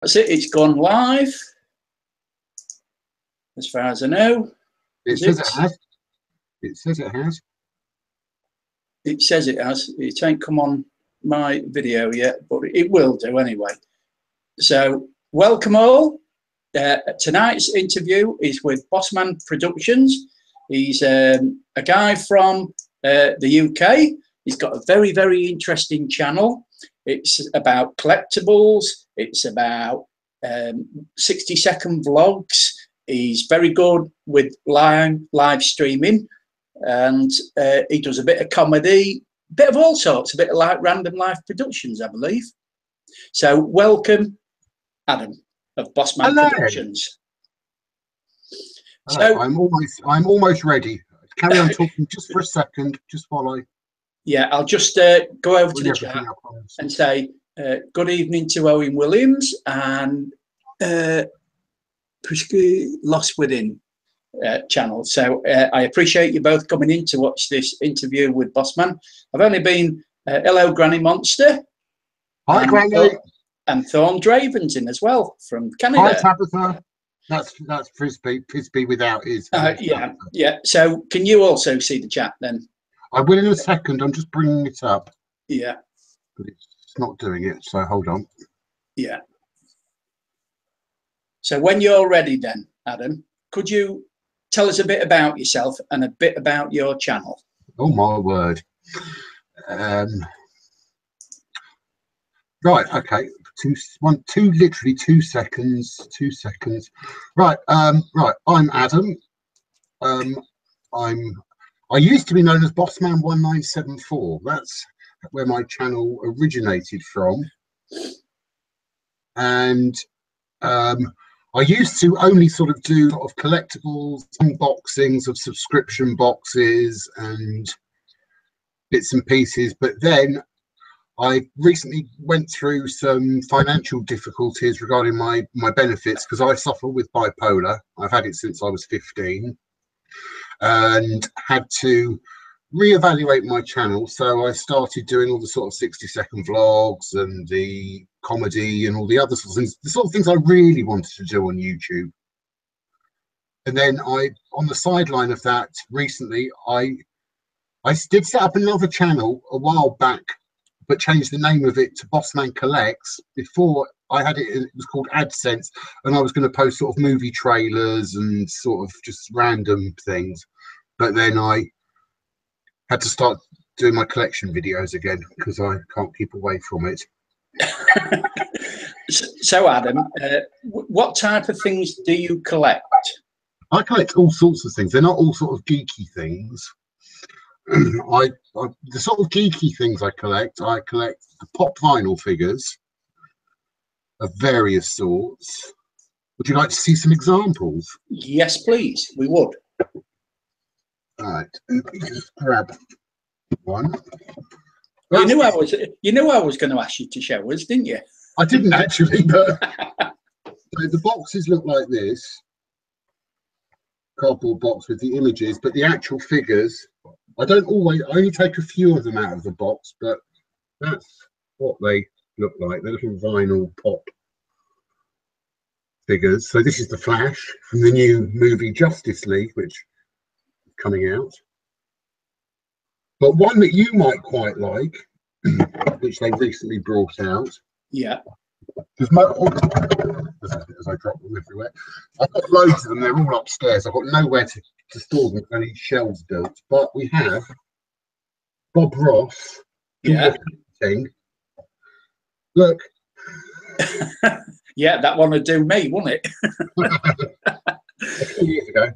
That's it. It's gone live. As far as I know. It says it has. It says it has. It says it has. It ain't come on my video yet, but it will do anyway. So welcome all. Tonight's interview is with Bossman Productions. He's a guy from the UK. He's got a very, very interesting channel. It's about collectibles. It's about 60-second vlogs. He's very good with live streaming, and he does a bit of comedy, bit of all sorts, a bit of like Random Life Productions, I believe. So welcome, Adam of Bossman Productions. Hello. So I'm almost ready. Carry on talking just for a second, just while I. Yeah, I'll just go over to the chat and say good evening to Owen Williams and Lost Within channel. So I appreciate you both coming in to watch this interview with Bossman. I've only been hello Granny Monster. Hi Granny. And Thorn Draven's in as well from Canada. Hi Tabitha. That's Frisbee without his. Yeah. So can you also see the chat then? I will in a second. I'm just bringing it up. Yeah. But it's not doing it. So hold on. Yeah. So when you're ready then, Adam, could you tell us a bit about yourself and a bit about your channel? Oh my word. Right, okay. Literally 2 seconds. 2 seconds. Right, right. I'm Adam. I used to be known as Bossman 1974. That's where my channel originated from. And I used to only sort of do a lot of collectibles, unboxings of subscription boxes and bits and pieces. But then I recently went through some financial difficulties regarding my benefits because I suffer with bipolar. I've had it since I was 15 and had to reevaluate my channel. So I started doing all the sort of 60-second vlogs and the comedy and all the other sorts of things, the sort of things I really wanted to do on YouTube. And then on the sideline of that, recently, I did set up another channel a while back, but changed the name of it to Bossman Collects. Before I had it, it was called AdSense, and I was going to post sort of movie trailers and sort of just random things. But then I had to start doing my collection videos again because I can't keep away from it. So Adam, what type of things do you collect? I collect all sorts of things. They're not all sort of geeky things. The sort of geeky things I collect the pop vinyl figures of various sorts. Would you like to see some examples? Yes, please. We would. All right. Just grab one. You knew I was going to ask you to show us, didn't you? I didn't actually, but so the boxes look like this. Cardboard box with the images, but the actual figures, I only take a few of them out of the box, but that's what they look like. They're little vinyl pop figures. So this is the Flash from the new movie Justice League, which is coming out. But one that you might quite like, which they recently brought out. Yeah. As I drop them everywhere. I've got loads of them. They're all upstairs. I've got nowhere to store them. Only shelves built. But we have Bob Ross. Yeah. Look. Yeah, that one would do me, wouldn't it? A few years ago.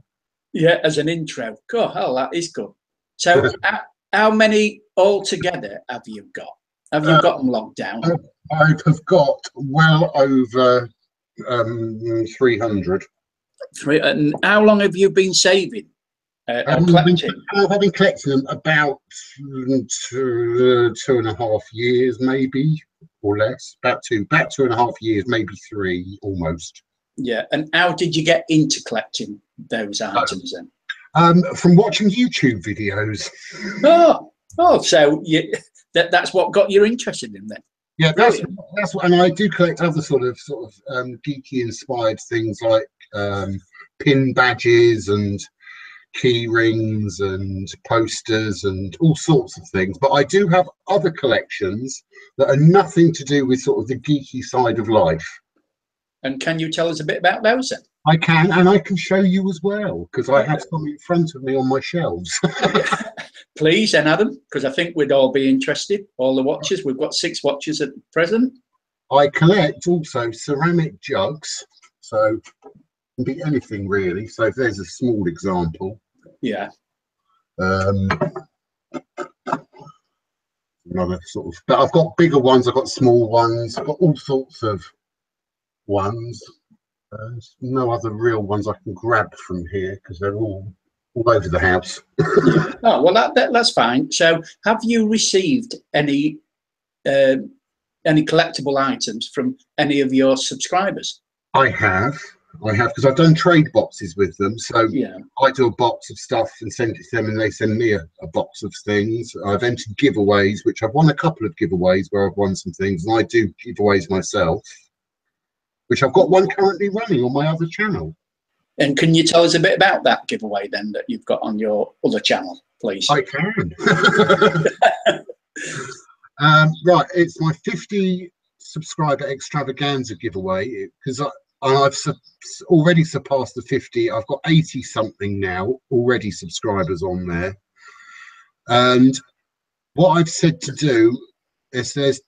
Yeah, as an intro. God, hell, that is good. So, how many altogether have you got? Have you got them locked down? I have got well over 300. And how long have you been saving? Collecting? I've been collecting them about 2.5 years, maybe, or less. About 2.5 years, maybe 3, almost. Yeah. And how did you get into collecting those items then? From watching YouTube videos. Oh, so that's what got you interested in then? Yeah, Brilliant. that's what, and I do collect other sort of geeky inspired things like pin badges and key rings and posters and all sorts of things. But I do have other collections that are nothing to do with sort of the geeky side of life. And can you tell us a bit about those then? I can, and I can show you as well, because I have some in front of me on my shelves. Please, then, Adam, because I think we'd all be interested, all the watches. We've got 6 watches at present. I collect also ceramic jugs, so it can be anything really. So if there's a small example. Yeah. Another sort of, but I've got bigger ones, I've got small ones, I've got all sorts of ones. There's no other real ones I can grab from here because they're all over the house. Yeah. Oh, well, that's fine. So have you received any collectible items from any of your subscribers? I have because I've done trade boxes with them. So Yeah. I do a box of stuff and send it to them, and they send me a box of things. I've entered giveaways, which I've won a couple of giveaways where I've won some things, and I do giveaways myself, which I've got one currently running on my other channel. And can you tell us a bit about that giveaway then that you've got on your other channel, please? I can. Right, it's my 50 subscriber extravaganza giveaway because I've already surpassed the 50. I've got 80 something now already subscribers on there, and what I've said to do is there's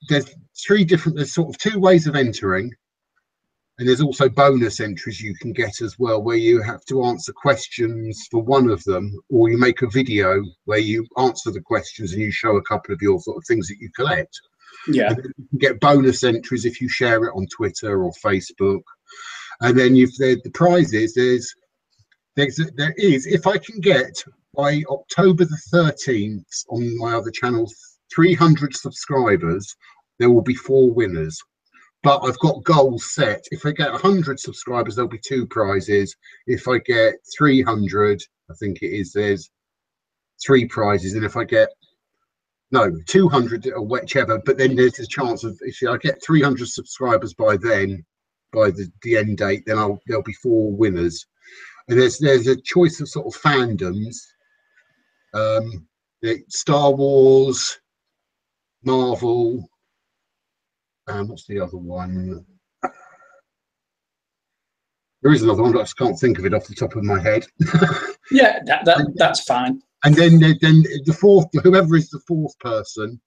sort of 2 ways of entering, and there's also bonus entries you can get as well, where you have to answer questions for one of them, or you make a video where you answer the questions and you show a couple of your sort of things that you collect. Yeah. And then you can get bonus entries if you share it on Twitter or Facebook. And then the prizes, there is, if I can get by October the 13th on my other channel 300 subscribers, there will be 4 winners. But I've got goals set. If I get 100 subscribers, there'll be 2 prizes. If I get 300, I think it is, there's 3 prizes. And if I get 200 or whichever, but then there's a chance of, if I get 300 subscribers by then, by the end date, then there'll be 4 winners. And there's a choice of sort of fandoms, Star Wars, Marvel, what's the other one? There is another one, but I just can't think of it off the top of my head. Yeah, that's fine. And then the fourth, whoever is the 4th person,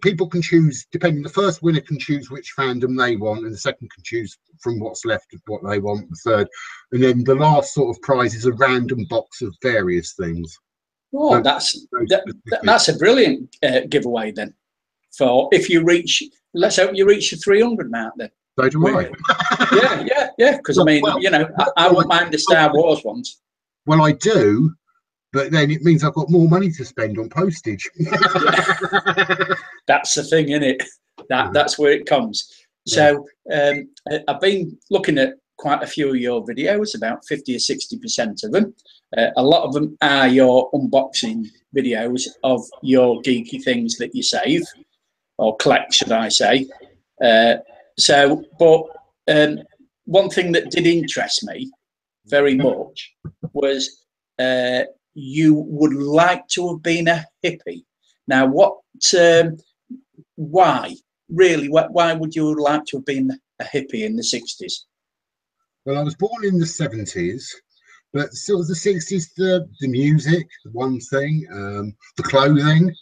people can choose, depending, the first winner can choose which fandom they want, and the second can choose from what's left of what they want, the third. And then the last sort of prize is a random box of various things. Oh, that's a brilliant giveaway then. For if you reach, let's hope you reach the 300 mark then. So do I. Yeah. Because I mean, I wouldn't mind the Star Wars ones. Well, I do, but then it means I've got more money to spend on postage. That's the thing, isn't it? That's where it comes. So I've been looking at quite a few of your videos, about 50 or 60% of them. A lot of them are your unboxing videos of your geeky things that you save or collect, should I say. But one thing that did interest me very much was you would like to have been a hippie. Now, why? Really, why would you like to have been a hippie in the 60s? Well, I was born in the 70s, but still the 60s, the music, the one thing, the clothing,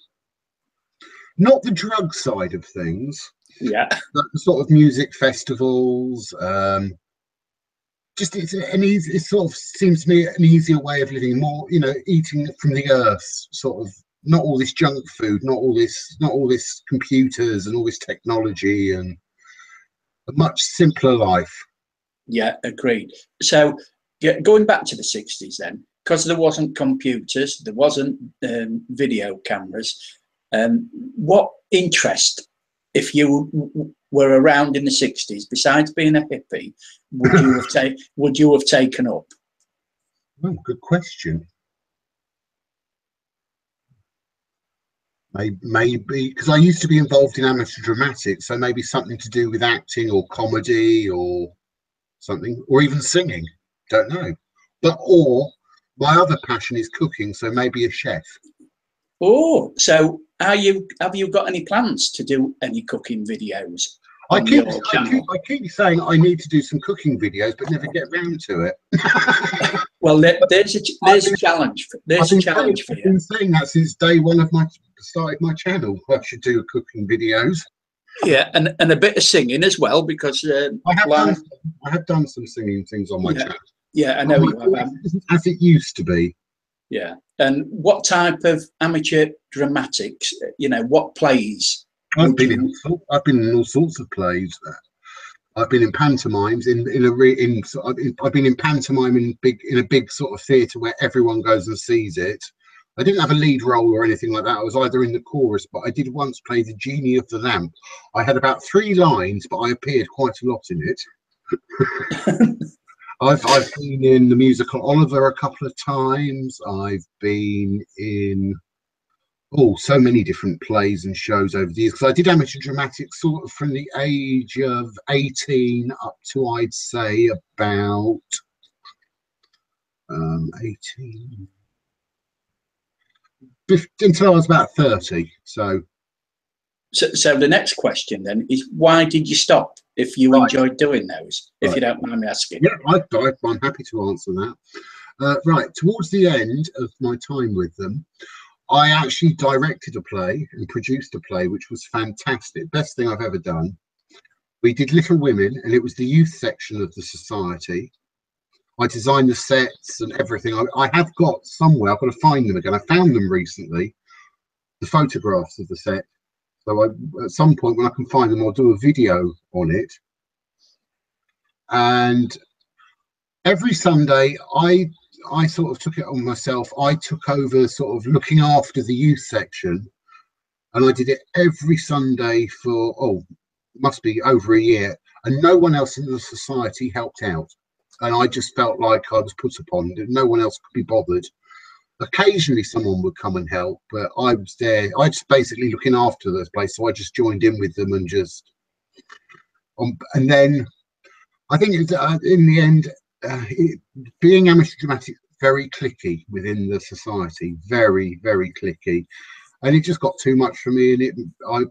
not the drug side of things. Yeah. But the sort of music festivals, just it sort of seems to me an easier way of living, more, eating from the earth, sort of, not all this junk food, not all this computers and all this technology, and a much simpler life. Yeah, agreed. So going back to the 60s then, because there wasn't computers, there wasn't video cameras, what interest, if you were around in the 60s, besides being a hippie, would you have taken up? Oh, good question. Maybe because I used to be involved in amateur dramatics, so maybe something to do with acting or comedy or something, or even singing. Don't know. But or my other passion is cooking, so maybe a chef. Oh, so have you got any plans to do any cooking videos I on keep, your I keep, channel? I keep saying I need to do some cooking videos, but never get round to it. Well, there's a challenge. There's a challenge for I've you. been saying that since day one of my started my channel. I should do cooking videos. Yeah, and a bit of singing as well, because I have like, done. I have done some singing things on my yeah, channel. yeah, I But know my you have. voice isn't as it used to be. Yeah, and what type of amateur dramatics? What plays I've would been in you? I've been in all sorts of plays. I've been in pantomimes I've been in pantomime in a big sort of theatre where everyone goes and sees it. I didn't have a lead role or anything like that. I was either in the chorus, but I did once play the genie of the lamp. I had about 3 lines, but I appeared quite a lot in it. I've been in the musical Oliver a couple of times. I've been in so many different plays and shows over the years, because I did amateur dramatics sort of from the age of 18 up to, I'd say, about 18, 15, until I was about 30. So the next question then is, why did you stop? If you Right, enjoyed doing those, if right. you don't mind me asking. Yeah, I'm happy to answer that. Right, towards the end of my time with them, I actually directed a play and produced a play, which was fantastic. Best thing I've ever done. We did Little Women, and it was the youth section of the society. I designed the sets and everything. I have got somewhere, I've got to find them again. I found them recently, the photographs of the set. So at some point when I can find them, I'll do a video on it. And every Sunday, I sort of took it on myself. I took over sort of looking after the youth section, and I did it every Sunday for must be over a year, and no one else in the society helped out, and I just felt like I was put upon. No one else could be bothered. Occasionally someone would come and help, but I was there. I just basically looking after this place, so I just joined in with them and just and then I think in the end, being amateur dramatic, very cliquey within the society, very, very cliquey, and it just got too much for me, and I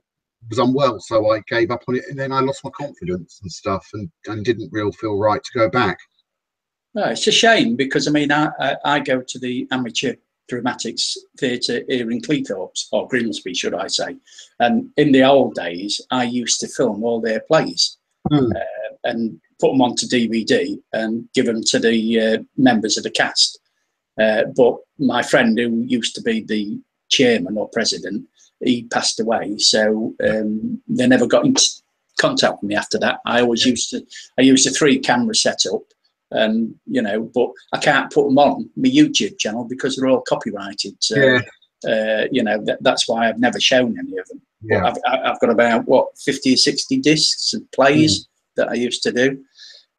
was unwell, so I gave up on it, and then I lost my confidence and stuff, and didn't really feel right to go back. No, it's a shame, because I mean, I go to the amateur dramatics theatre here in Cleethorpes, or Grimsby, should I say, and in the old days, I used to film all their plays. And put them onto DVD and give them to the members of the cast. But my friend, who used to be the chairman or president, he passed away, so they never got in contact with me after that. I used a 3-camera setup, and but I can't put them on my YouTube channel because they're all copyrighted. So that's why I've never shown any of them. Yeah. But I've got about 50 or 60 discs of plays that I used to do.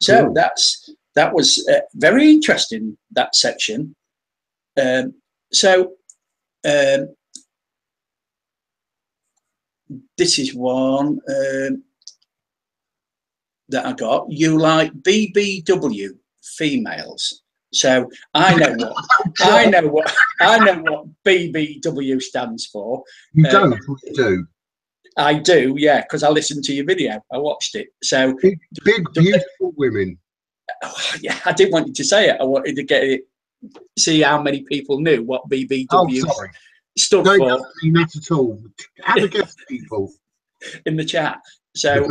So Cool. that was very interesting, that section. This is one that I got. You like BBW females? So I know what BBW stands for. You don't, or you do? I do, yeah, because I listened to your video. I watched it. So big beautiful women. Yeah, I didn't want you to say it. I wanted to get it, see how many people knew what BBW stood for. No, it doesn't mean that at all. Have a guess, people. In the chat. So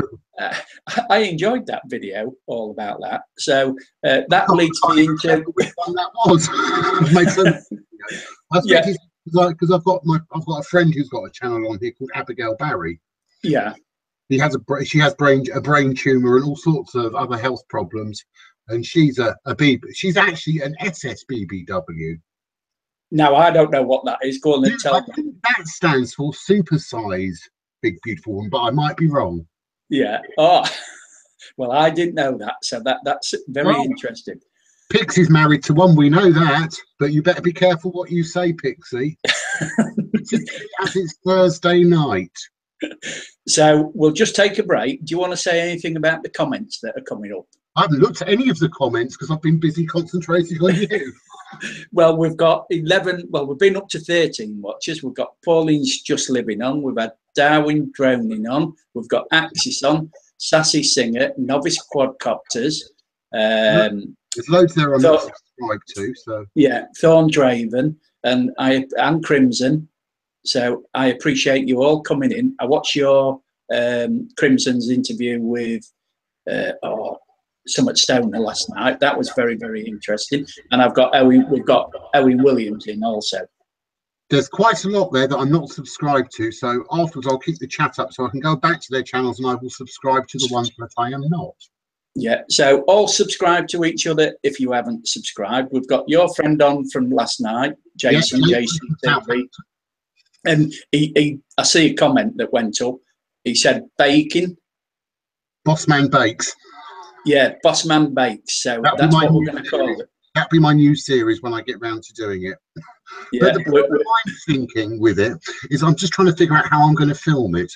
I enjoyed that video, all about that. So that leads me into which one that was. Made sense. Because I've got a friend who's got a channel on here called Abigail Barry. Yeah. She has a brain tumor and all sorts of other health problems, and she's she's actually an SSBBW. Now I don't know what that is. Go on and tell me. I think that stands for super size big beautiful woman, but I might be wrong. Yeah. Oh, well, I didn't know that, so that's very interesting. Pixie's married to one, we know that, but you better be careful what you say, Pixie. As it's Thursday night. So we'll just take a break. Do you want to say anything about the comments that are coming up? I haven't looked at any of the comments because I've been busy concentrating on you. Well, we've got 11. Well, we've been up to 13 watchers. We've got Pauline's Just Living on. We've had Darwin Droning on. We've got Axis on. Sassy Singer. Novice Quadcopters. There's loads there I'm not subscribed to. So yeah, Thorn Draven and Crimson. So I appreciate you all coming in. I watched your Crimson's interview with Summit Stoner last night. That was very, very interesting. And we've got Owen Williams in also. There's quite a lot there that I'm not subscribed to. So afterwards, I'll keep the chat up so I can go back to their channels and I will subscribe to the ones that I am not. Yeah, so all subscribe to each other if you haven't subscribed. We've got your friend on from last night, Jason, yes, Jason TV. And I see a comment that went up. He said baking. Bossman Bakes. Yeah, Bossman Bakes. So that's what we're going to call it. That'll be my new series when I get round to doing it. Yeah, but the problem I'm thinking with it is I'm just trying to figure out how I'm going to film it,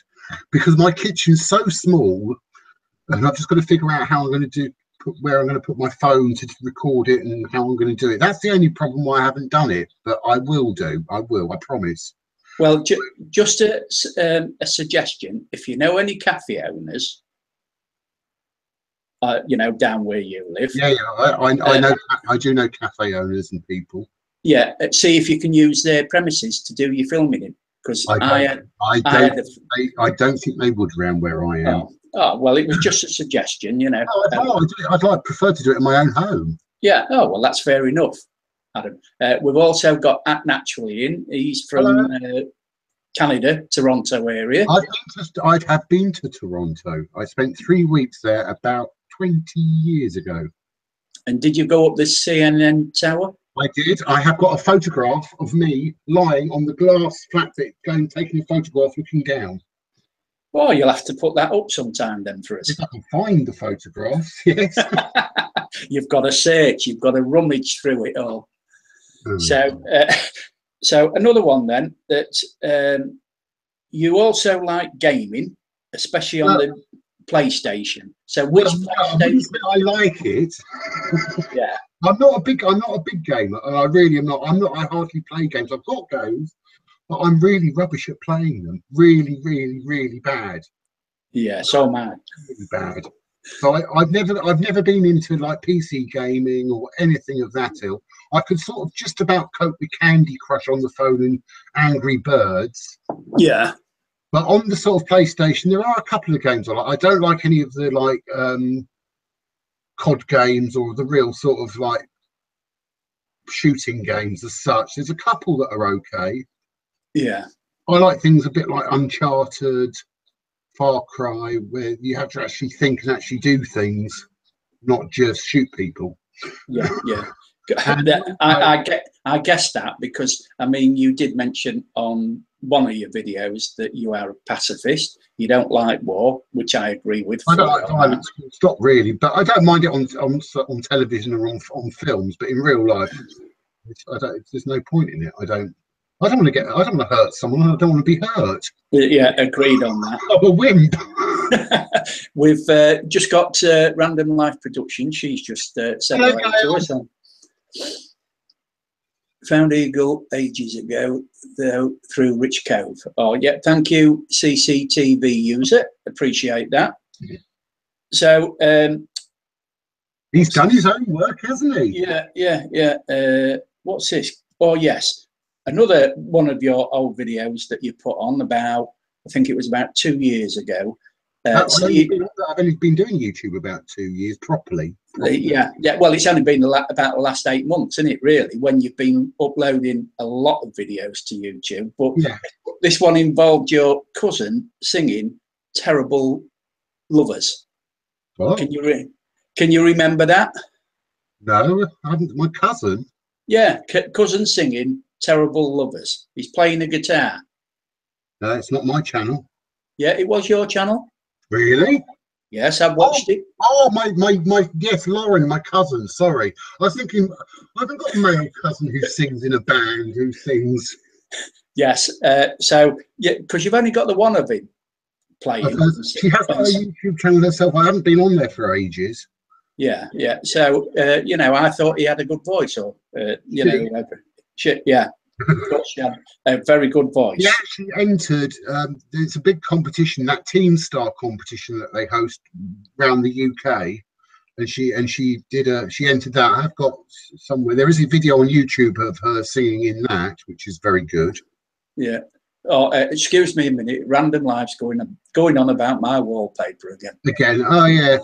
because my kitchen's so small, and I've just got to figure out how I'm going to where I'm going to put my phone to record it and how I'm going to do it. That's the only problem why I haven't done it, but I will do. I will. I promise. Well, just a suggestion: if you know any cafe owners, you know, down where you live. Yeah, I know. I do know cafe owners and people. Yeah, see if you can use their premises to do your filming in, because I don't think they would round where I am. Oh, well, it was just a suggestion, you know. I'd prefer to do it in my own home. Yeah. Oh, well, that's fair enough, Adam. We've also got At Naturally in. He's from Canada, Toronto area. I have been to Toronto. I spent 3 weeks there about 20 years ago. And did you go up the CNN tower? I did. I have got a photograph of me lying on the glass flat bit, taking a photograph looking down. Oh, you'll have to put that up sometime then for us. If I can find the photographs, yes. You've got to search. You've got to rummage through it all. So another one then, that you also like gaming, especially on the PlayStation. So which PlayStation? I like it. Yeah. I'm not a big gamer, and I really am not. I hardly play games. I've got games, but I'm really rubbish at playing them. Really, really, really bad. Yeah, so am I. Really bad. So I've never been into like PC gaming or anything of that ilk. I could sort of just about cope with Candy Crush on the phone and Angry Birds. Yeah. But on the sort of PlayStation, there are a couple of games I like. I don't like any of the like COD games or the real sort of like shooting games as such. There's a couple that are okay. Yeah. I like things a bit like Uncharted, Far Cry, where you have to actually think and actually do things, not just shoot people. Yeah, yeah. I guess that, because I mean, you did mention on one of your videos that you are a pacifist. You don't like war, which I agree with. I don't like violence. Stop really, but I don't mind it on television or on films. But in real life, there's no point in it. I don't want to hurt someone. I don't want to be hurt. Yeah, agreed on that. I'm a wimp. We've just got Random Life Productions. She's just said hello to us. Found Eagle ages ago, though, through Rich Cove. Oh, yeah, thank you, CCTV user. Appreciate that. Yeah. So, he's done his own work, hasn't he? Yeah. What's this? Oh, yes. Another one of your old videos that you put on about, I think it was about 2 years ago. I've only been doing YouTube about 2 years properly. Yeah. Well, it's only been about the last 8 months, isn't it? Really, when you've been uploading a lot of videos to YouTube. But yeah, this one involved your cousin singing "Terrible Lovers." Oh. Can you remember that? No, I haven't. My cousin. Yeah, cousin singing "Terrible Lovers." He's playing a guitar. No, it's not my channel. Yeah, it was your channel. Really? Yes, I've watched it. Oh, my yes, Lauren, my cousin. Sorry, I was thinking I haven't got a male cousin who sings in a band who sings. Yes. So, yeah, because you've only got the one of him playing. She has got a YouTube channel herself. I haven't been on there for ages. Yeah, yeah. So, you know, I thought he had a good voice, or, you know, yeah. She had a very good voice. Yeah, she entered. There's a big competition, that Teen Star competition that they host around the UK, and she entered that. I've got somewhere. There is a video on YouTube of her singing in that, which is very good. Yeah. Oh, excuse me a minute. Random Lives going on about my wallpaper again. Oh yeah.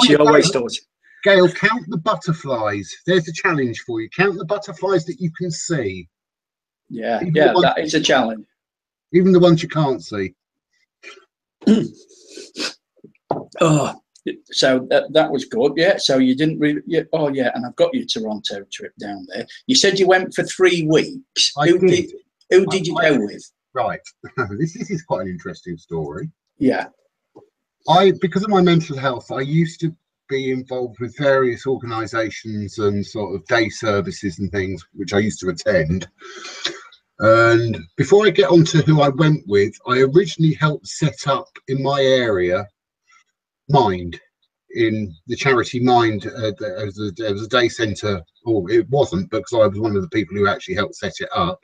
She always does. Gail, count the butterflies. There's a challenge for you. Count the butterflies that you can see. Yeah, yeah, that is a challenge. Even the ones you can't see. Oh, so that was good. Yeah, so you didn't really. Yeah, oh, yeah, and I've got your Toronto trip down there. You said you went for 3 weeks. Who did you go with? Right, this is quite an interesting story. Yeah. Because of my mental health, I used to be involved with various organisations and sort of day services and things, which I used to attend. And before I get on to who I went with, I originally helped set up in my area Mind, in the charity Mind. There was a day centre, or it wasn't, because I was one of the people who actually helped set it up.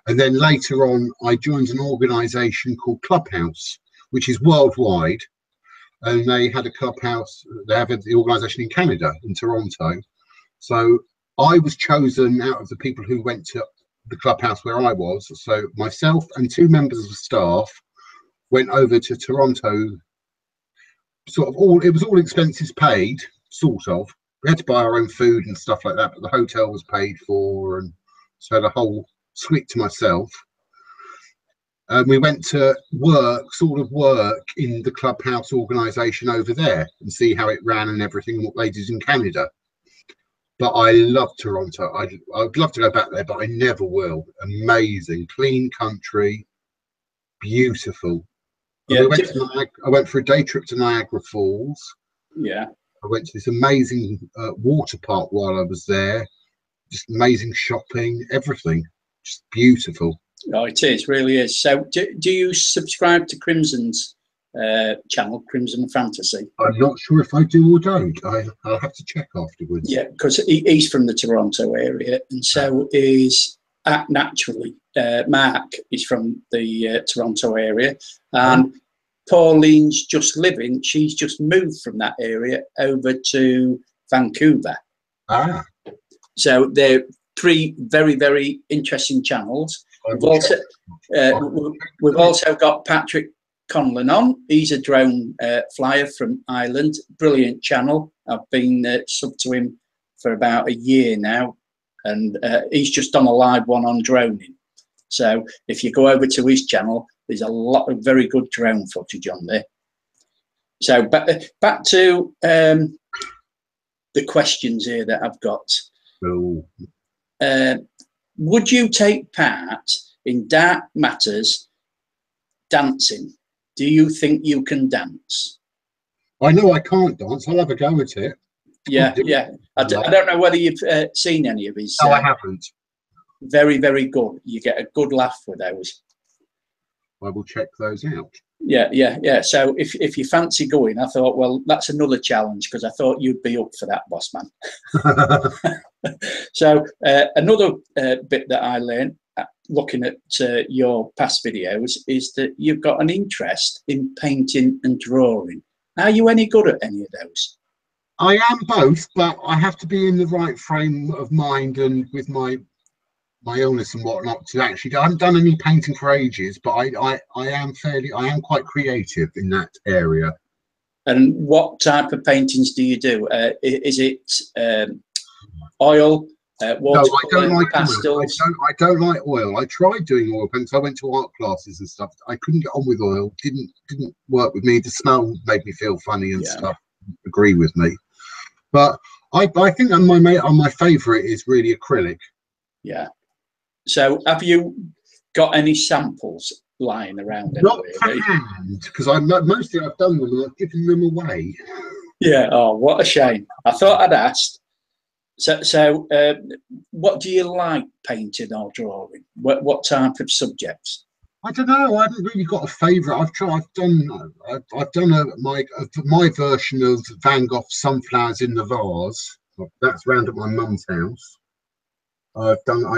And then later on, I joined an organisation called Clubhouse, which is worldwide. And they had a clubhouse, they have the organisation in Canada, in Toronto. So I was chosen out of the people who went to the clubhouse where I was. So myself and 2 members of staff went over to Toronto. It was all expenses paid, sort of. We had to buy our own food and stuff like that, but the hotel was paid for, and so the whole suite to myself. We went to work in the clubhouse organisation over there and see how it ran and everything, and what they did in Canada. But I love Toronto. I'd love to go back there, but I never will. Amazing, clean country, beautiful. Yeah, I went for a day trip to Niagara Falls. Yeah. I went to this amazing water park while I was there. Just amazing shopping, everything. Just beautiful. Oh, it is, really is. So do you subscribe to Crimson's channel, Crimson Fantasy? I'm not sure if I do or don't. I'll have to check afterwards. Yeah, because he's from the Toronto area, and so is naturally Mark is from the Toronto area, and Pauline's just living. She's just moved from that area over to Vancouver. So they're 3 very, very interesting channels. We've also got Patrick Conlon on. He's a drone flyer from Ireland. Brilliant channel. I've been sub to him for about a year now, and he's just done a live one on droning. So if you go over to his channel, there's a lot of very good drone footage on there. So back to the questions here that I've got. Would you take part in Dark Matters dancing? Do you think you can dance? I know I can't dance. I'll have a go at it. Yeah, yeah. I don't know whether you've seen any of his. No, I haven't. Very, very good. You get a good laugh with those. I will check those out. Yeah, yeah, yeah. So if you fancy going, I thought, well, that's another challenge, because I thought you'd be up for that, Bossman. So another bit that I learned looking at your past videos is that you've got an interest in painting and drawing. Are you any good at any of those? I am both, but I have to be in the right frame of mind and with my illness and whatnot to actually. I haven't done any painting for ages, but I am quite creative in that area. And what type of paintings do you do? Is it oil, watercolor, no, I don't like pastels? I don't like oil. I tried doing oil paints. I went to art classes and stuff. I couldn't get on with oil. Didn't work with me. The smell made me feel funny and stuff. Didn't agree with me. But I think my favourite is really acrylic. Yeah. So have you got any samples lying around? Not for hand, because mostly I've done them and I've given them away. Yeah. Oh, what a shame. I thought I'd asked. So, what do you like painting or drawing? What type of subjects? I don't know. I haven't really got a favourite. I've done my version of Van Gogh's Sunflowers in the Vase. That's round at my mum's house. I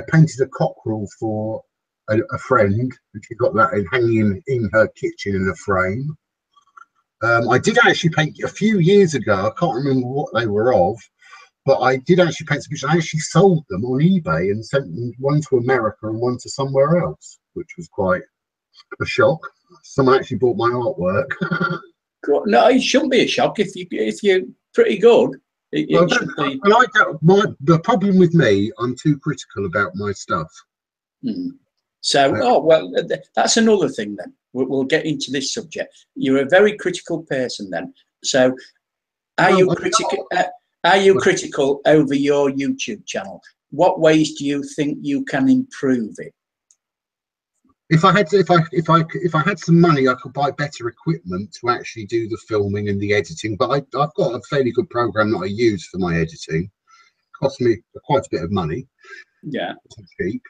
painted a cockerel for a friend, and she got that hanging in her kitchen in a frame. I did actually paint a few years ago. I can't remember what they were of, but I did actually paint some pictures. I actually sold them on eBay and sent them, one to America and one to somewhere else, which was quite a shock. Someone actually bought my artwork. No, it shouldn't be a shock if you're pretty good. Well, the problem with me, I'm too critical about my stuff. So, that's another thing then. We'll get into this subject. You're a very critical person then. So, are you critical over your YouTube channel? What ways do you think you can improve it? If I had some money, I could buy better equipment to actually do the filming and the editing. But I've got a fairly good program that I use for my editing. It costs me quite a bit of money. Yeah. It's cheap.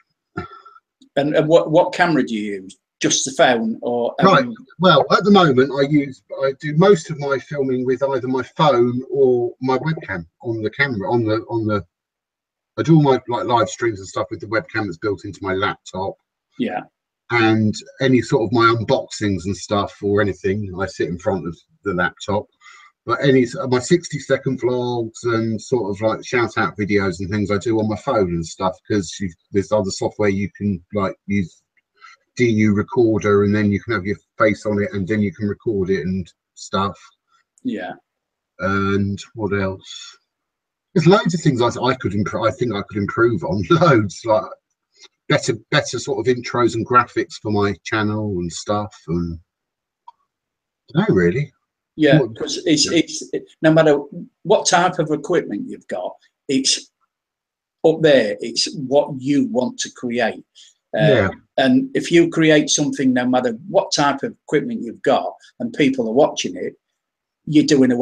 And what camera do you use? Just the phone, or right? Well, at the moment, I do most of my filming with either my phone or my webcam on the camera. I do all my live streams and stuff with the webcam that's built into my laptop. Yeah. And any sort of my unboxings and stuff or anything, I sit in front of the laptop. But my 60-second vlogs and sort of like shout out videos and things I do on my phone and stuff, because there's other software you can use DU recorder, and then you can have your face on it and then you can record it and stuff. Yeah. And what else? There's loads of things I could improve. I think I could improve on loads, like better sort of intros and graphics for my channel and stuff. And I don't know, really. Yeah, because it's no matter what type of equipment you've got, it's up there. It's what you want to create. And if you create something, no matter what type of equipment you've got, and people are watching it, you're doing a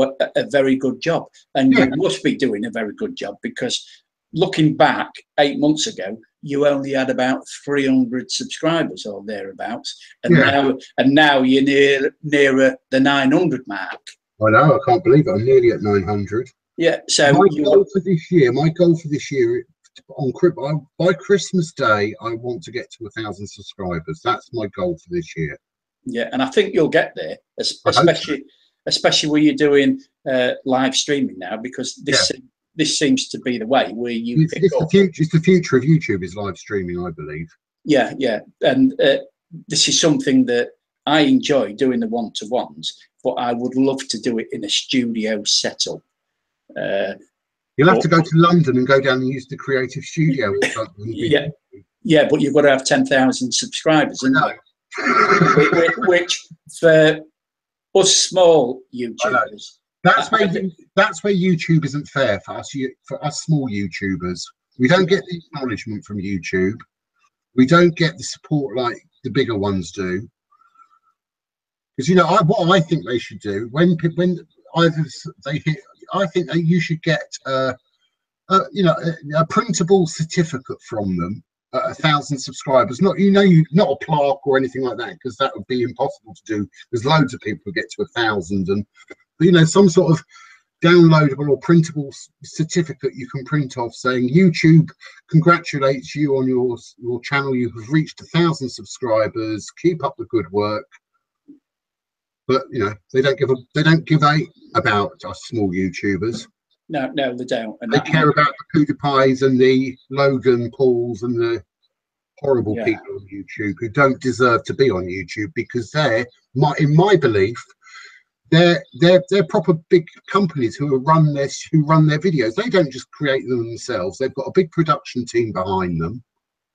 very good job. And you must be doing a very good job, because looking back 8 months ago, you only had about 300 subscribers or thereabouts, and now you're nearer the 900 mark. I know, I can't believe it. I'm nearly at 900. Yeah. So my goal for this year, by Christmas Day, I want to get to 1,000 subscribers. That's my goal for this year. Yeah, and I think you'll get there, especially when you're doing live streaming now, because this seems to be the way where you it's the future of YouTube is live streaming, I believe. Yeah, and this is something that I enjoy doing, the one-to-ones, but I would love to do it in a studio setup. You'll have to go to London and go down and use the creative studio or something. Yeah, but you've got to have 10,000 subscribers, which for us small YouTubers. That's where YouTube isn't fair for us small YouTubers. We don't get the acknowledgement from YouTube. We don't get the support like the bigger ones do. Because what I think they should do when either they hit, I think that you should get a printable certificate from them at 1,000 subscribers. Not a plaque or anything like that, because that would be impossible to do. There's loads of people who get to 1,000, and some sort of downloadable or printable certificate you can print off saying YouTube congratulates you on your channel. You have reached 1,000 subscribers. Keep up the good work. But they don't give a about us small YouTubers. No, they don't. And they care about the PewDiePies and the Logan Pauls and the horrible people on YouTube who don't deserve to be on YouTube, because in my belief, they're proper big companies who run their videos. They don't just create them themselves. They've got a big production team behind them.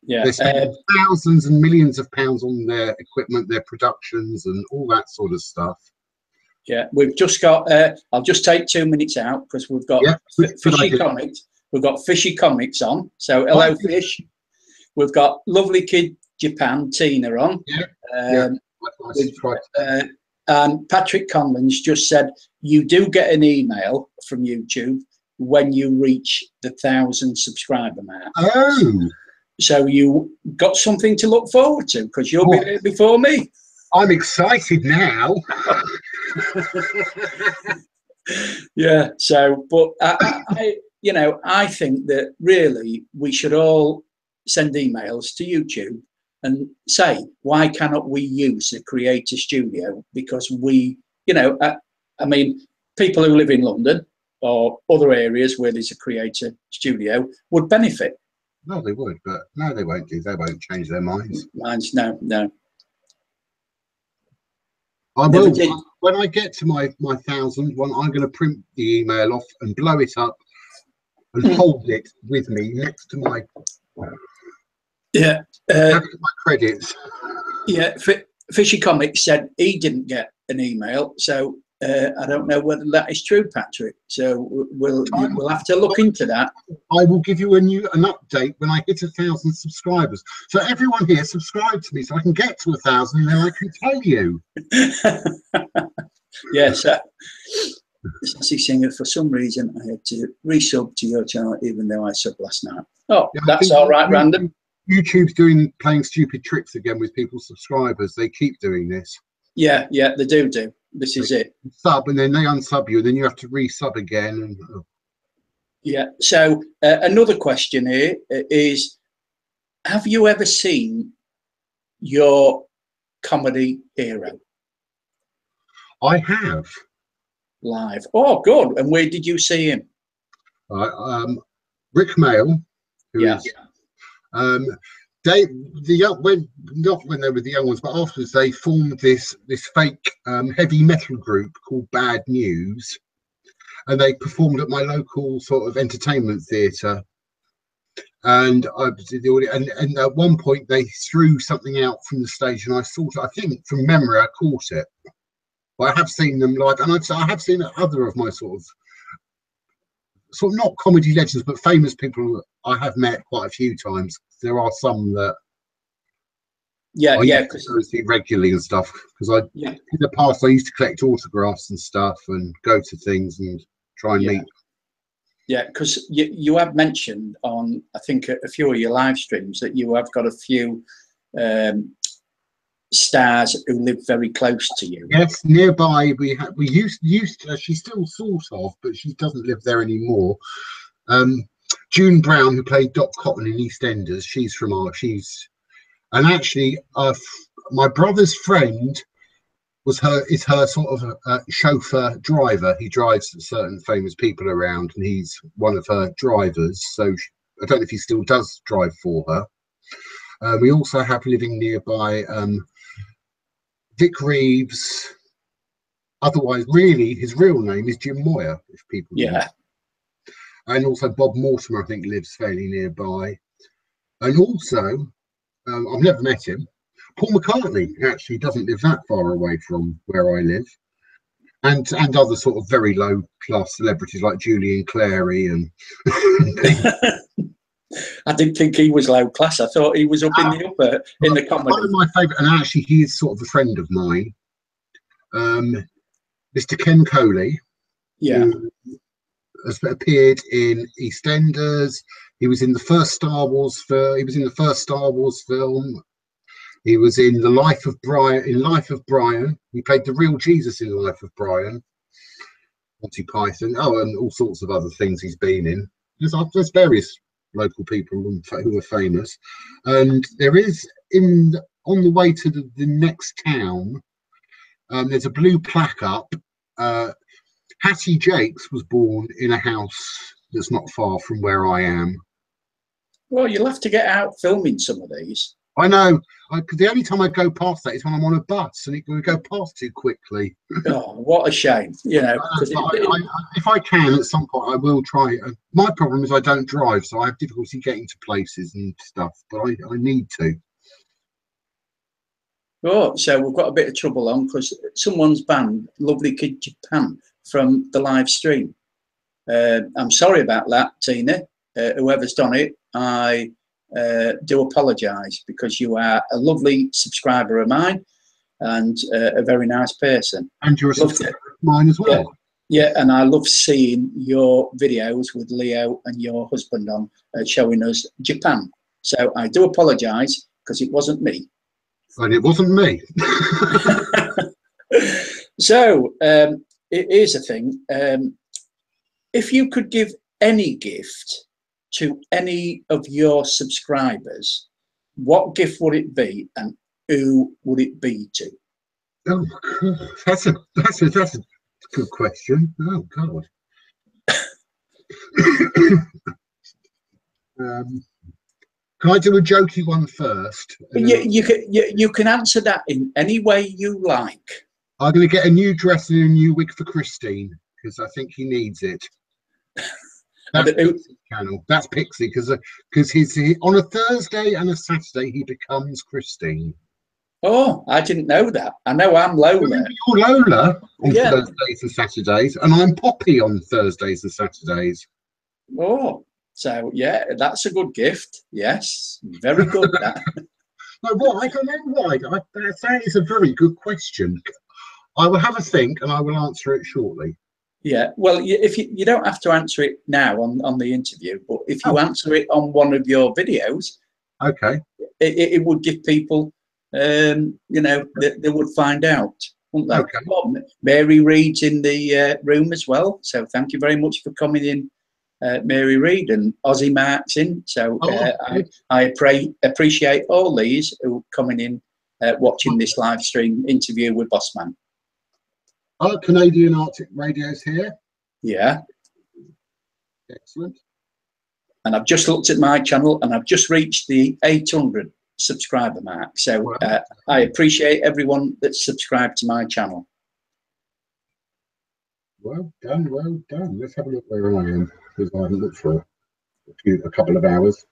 Yeah, they spend thousands and millions of pounds on their equipment, their productions, and all that sort of stuff. Yeah, we've just got. I'll just take 2 minutes out because we've got Fishy Comics. We've got Fishy Comics on. So hello, Fish. We've got Lovely Kid Japan Tina on. And Patrick Conlon's just said you do get an email from YouTube when you reach the 1,000 subscriber mark. Oh. So you got something to look forward to, because you'll be there before me. I'm excited now. Yeah. So, but I you know, I think that really we should all send emails to YouTube and say, why cannot we use the Creator Studio? Because we, you know, I mean, people who live in London or other areas where there's a Creator Studio would benefit. No, they would, but no, they won't do. They won't change their minds. No. I will. When I get to my 1,000 one, I'm going to print the email off and blow it up and hold it with me next to my my credits. Yeah, Fishy Comics said he didn't get an email, so I don't know whether that is true, Patrick. So we'll have to look into that. I will give you an update when I hit 1,000 subscribers. So everyone here, subscribe to me so I can get to 1,000, and then I can tell you. Yes. Sassy Singer, for some reason I had to resub to your channel even though I subbed last night. Oh, yeah, that's all right, random. YouTube's playing stupid tricks again with people's subscribers. They keep doing this. Yeah, they do. This is it. Sub, and then they unsub you, and then you have to resub again. And, yeah. So another question here is: have you ever seen your comedy hero? I have. Live. Oh, good. And where did you see him? Rick Mail. Not when they were the young ones, but afterwards they formed this fake heavy metal group called Bad News, and they performed at my local sort of entertainment theatre. And I did the audio, and at one point they threw something out from the stage, and I think from memory I caught it. But I have seen them live, and I have seen other of my sort of not comedy legends, but famous people I have met quite a few times. There are some that I used to see regularly and stuff, because in the past I used to collect autographs and stuff and go to things and try and meet. Yeah, because you have mentioned on, I think, a few of your live streams that you have got a few stars who live very close to you. Yes, nearby we used to, she still sort of, but she doesn't live there anymore. June Brown, who played Dot Cotton in EastEnders, and actually my brother's friend is her sort of chauffeur driver. He drives certain famous people around, and he's one of her drivers. So I don't know if he still does drive for her. We also have living nearby Vic Reeves. Otherwise, really, his real name is Jim Moyer, if people know. And also Bob Mortimer, I think, lives fairly nearby. And also, I've never met him. Paul McCartney actually doesn't live that far away from where I live. And other sort of very low class celebrities like Julian Clary and I didn't think he was low class. I thought he was up in the upper in the comedy. One of my favourite, and actually he is sort of a friend of mine, Mr. Ken Coley. Yeah. Who has appeared in EastEnders. He was in the first Star Wars film. He was in the first Star Wars film. He was in The Life of Brian. In Life of Brian, he played the real Jesus in Life of Brian. Monty Python. Oh, and all sorts of other things he's been in. There's various local people who are famous, and there is on the way to the next town. There's a blue plaque up. Hattie Jakes was born in a house that's not far from where I am. Well, you'll have to get out filming some of these. I know. The only time I go past that is when I'm on a bus, and it will go past too quickly. Oh, what a shame! You know, if I can at some point, I will try. My problem is I don't drive, so I have difficulty getting to places and stuff. But I need to. Oh, so we've got a bit of trouble on because someone's banned Lovely Kid Japan from the live stream. I'm sorry about that, Tina. Whoever's done it, I do apologise, because you are a lovely subscriber of mine and a very nice person. And you're a subscriber of mine as well. Yeah, and I love seeing your videos with Leo and your husband on, showing us Japan. So I do apologise because it wasn't me. And it wasn't me. So here's a thing. If you could give any gift to any of your subscribers, what gift would it be and who would it be to? Oh, God. That's a good question. Oh God. Can I do a jokey one first? You can answer that in any way you like. I'm going to get a new dress and a new wig for Christine because I think he needs it. That's Pixie's channel. That's Pixie because he's on a Thursday and a Saturday he becomes Christine. Oh, I didn't know that. I know I'm Lola. You're Lola on Thursdays and Saturdays, and I'm Poppy on Thursdays and Saturdays. Oh, so yeah, that's a good gift. Yes, very good. That. No, what I don't know why. That is a very good question. I will have a think and I will answer it shortly. Yeah, well, if you don't have to answer it now on the interview, but if you answer it on one of your videos, okay, it would give people, you know, they would find out, wouldn't they? Okay. Well, Mary Reed's in the room as well, so thank you very much for coming in, Mary Reed, and Aussie Mark's in. So I appreciate all these who are coming in, watching this live stream interview with Bossman. Our Canadian Arctic Radio's here. Yeah. Excellent. And I've just looked at my channel and I've just reached the 800 subscriber mark. So I appreciate everyone that's subscribed to my channel. Well done, well done. Let's have a look where I am because I haven't looked for a couple of hours.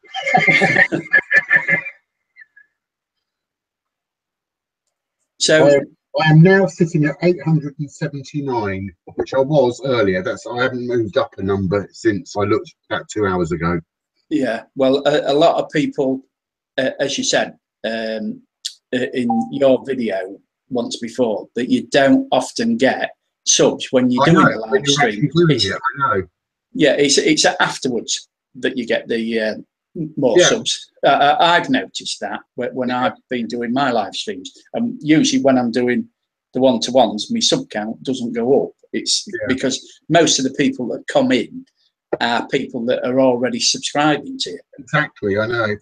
So I am now sitting at 879, which I was earlier. I haven't moved up a number since I looked about 2 hours ago. Yeah, well, a lot of people, as you said in your video once before, that you don't often get subs when you're doing a live stream. I know. Yeah, it's afterwards that you get the more subs. I've noticed that when I've been doing my live streams. Usually when I'm doing the one-to-ones, my sub count doesn't go up. It's because most of the people that come in are people that are already subscribing to it. Exactly, I know.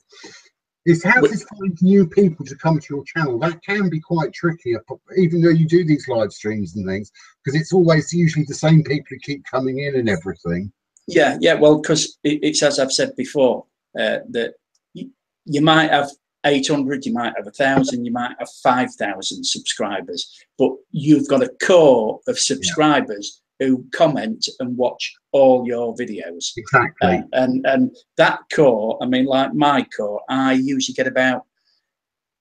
It's how to find new people to come to your channel. That can be quite tricky, even though you do these live streams and things, because it's always usually the same people who keep coming in and everything. Yeah, well, because it's as I've said before, that you might have 800, you might have 1,000, you might have 5,000 subscribers, but you've got a core of subscribers who comment and watch all your videos. Exactly. And that core, I mean, like my core, I usually get about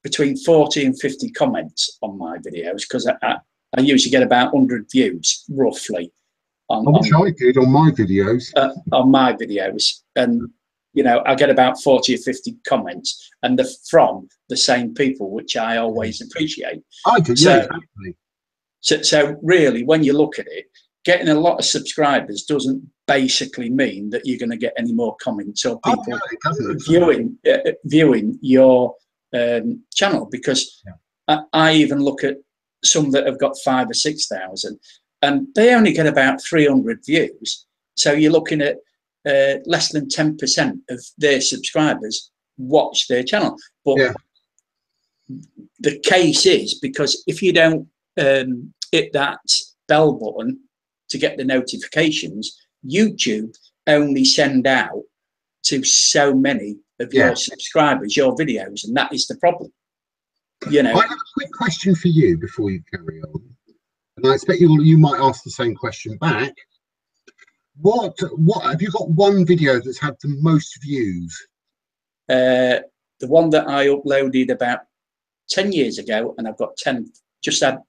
between 40 and 50 comments on my videos because I usually get about 100 views, roughly. I wish I did on my videos. On my videos. And, you know, I get about 40 or 50 comments and they're from the same people, which I always appreciate. I do, exactly. So really, when you look at it, getting a lot of subscribers doesn't basically mean that you're going to get any more comments or people viewing your channel, because I even look at some that have got 5,000 or 6,000 and they only get about 300 views. So you're looking at less than 10% of their subscribers watch their channel. But the case is, because if you don't hit that bell button to get the notifications, YouTube only send out to so many of your subscribers your videos, and that is the problem. You know, I have a quick question for you before you carry on, and I expect you might ask the same question back. What have you got? One video that's had the most views? The one that I uploaded about 10 years ago, and I've got just had,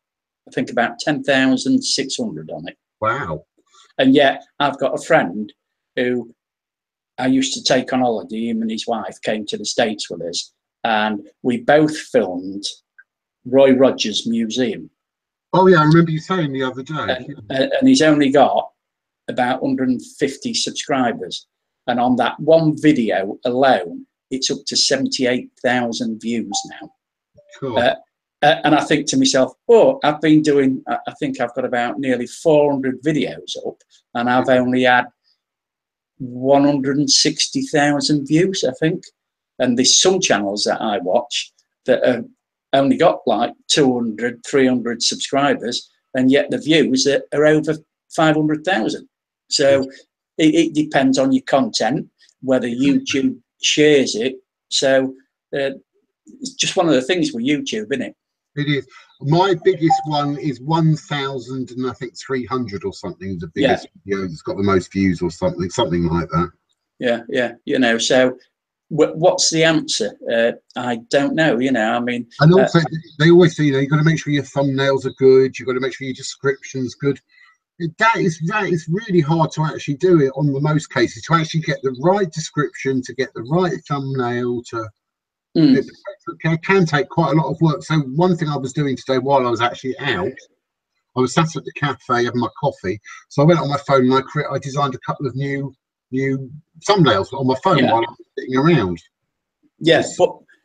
I think, about 10,600 on it. Wow. And yet I've got a friend who I used to take on holiday. Him and his wife came to the States with us, and we both filmed Roy Rogers Museum. Oh yeah, I remember you saying the other day. And he's only got about 150 subscribers, and on that one video alone, it's up to 78,000 views now. Cool. And I think to myself, oh, I've been doing, I think I've got about nearly 400 videos up, and I've only had 160,000 views, I think. And there's some channels that I watch that have only got like 200, 300 subscribers, and yet the views are over 500,000. So it depends on your content, whether YouTube shares it. So it's just one of the things with YouTube, isn't it? It is. My biggest one is 1,000 and I think 300 or something. The biggest video that's got the most views or something like that. Yeah, yeah. You know, so what's the answer? I don't know. You know, I mean, and also they always say, you know, you've got to make sure your thumbnails are good. You've got to make sure your description's good. That is really hard to actually do it on the most cases, to actually get the right description, to get the right thumbnail, to it can take quite a lot of work. So one thing I was doing today while I was actually out, I was sat at the cafe having my coffee. So I went on my phone and I designed a couple of new thumbnails on my phone while I was sitting around. Yes,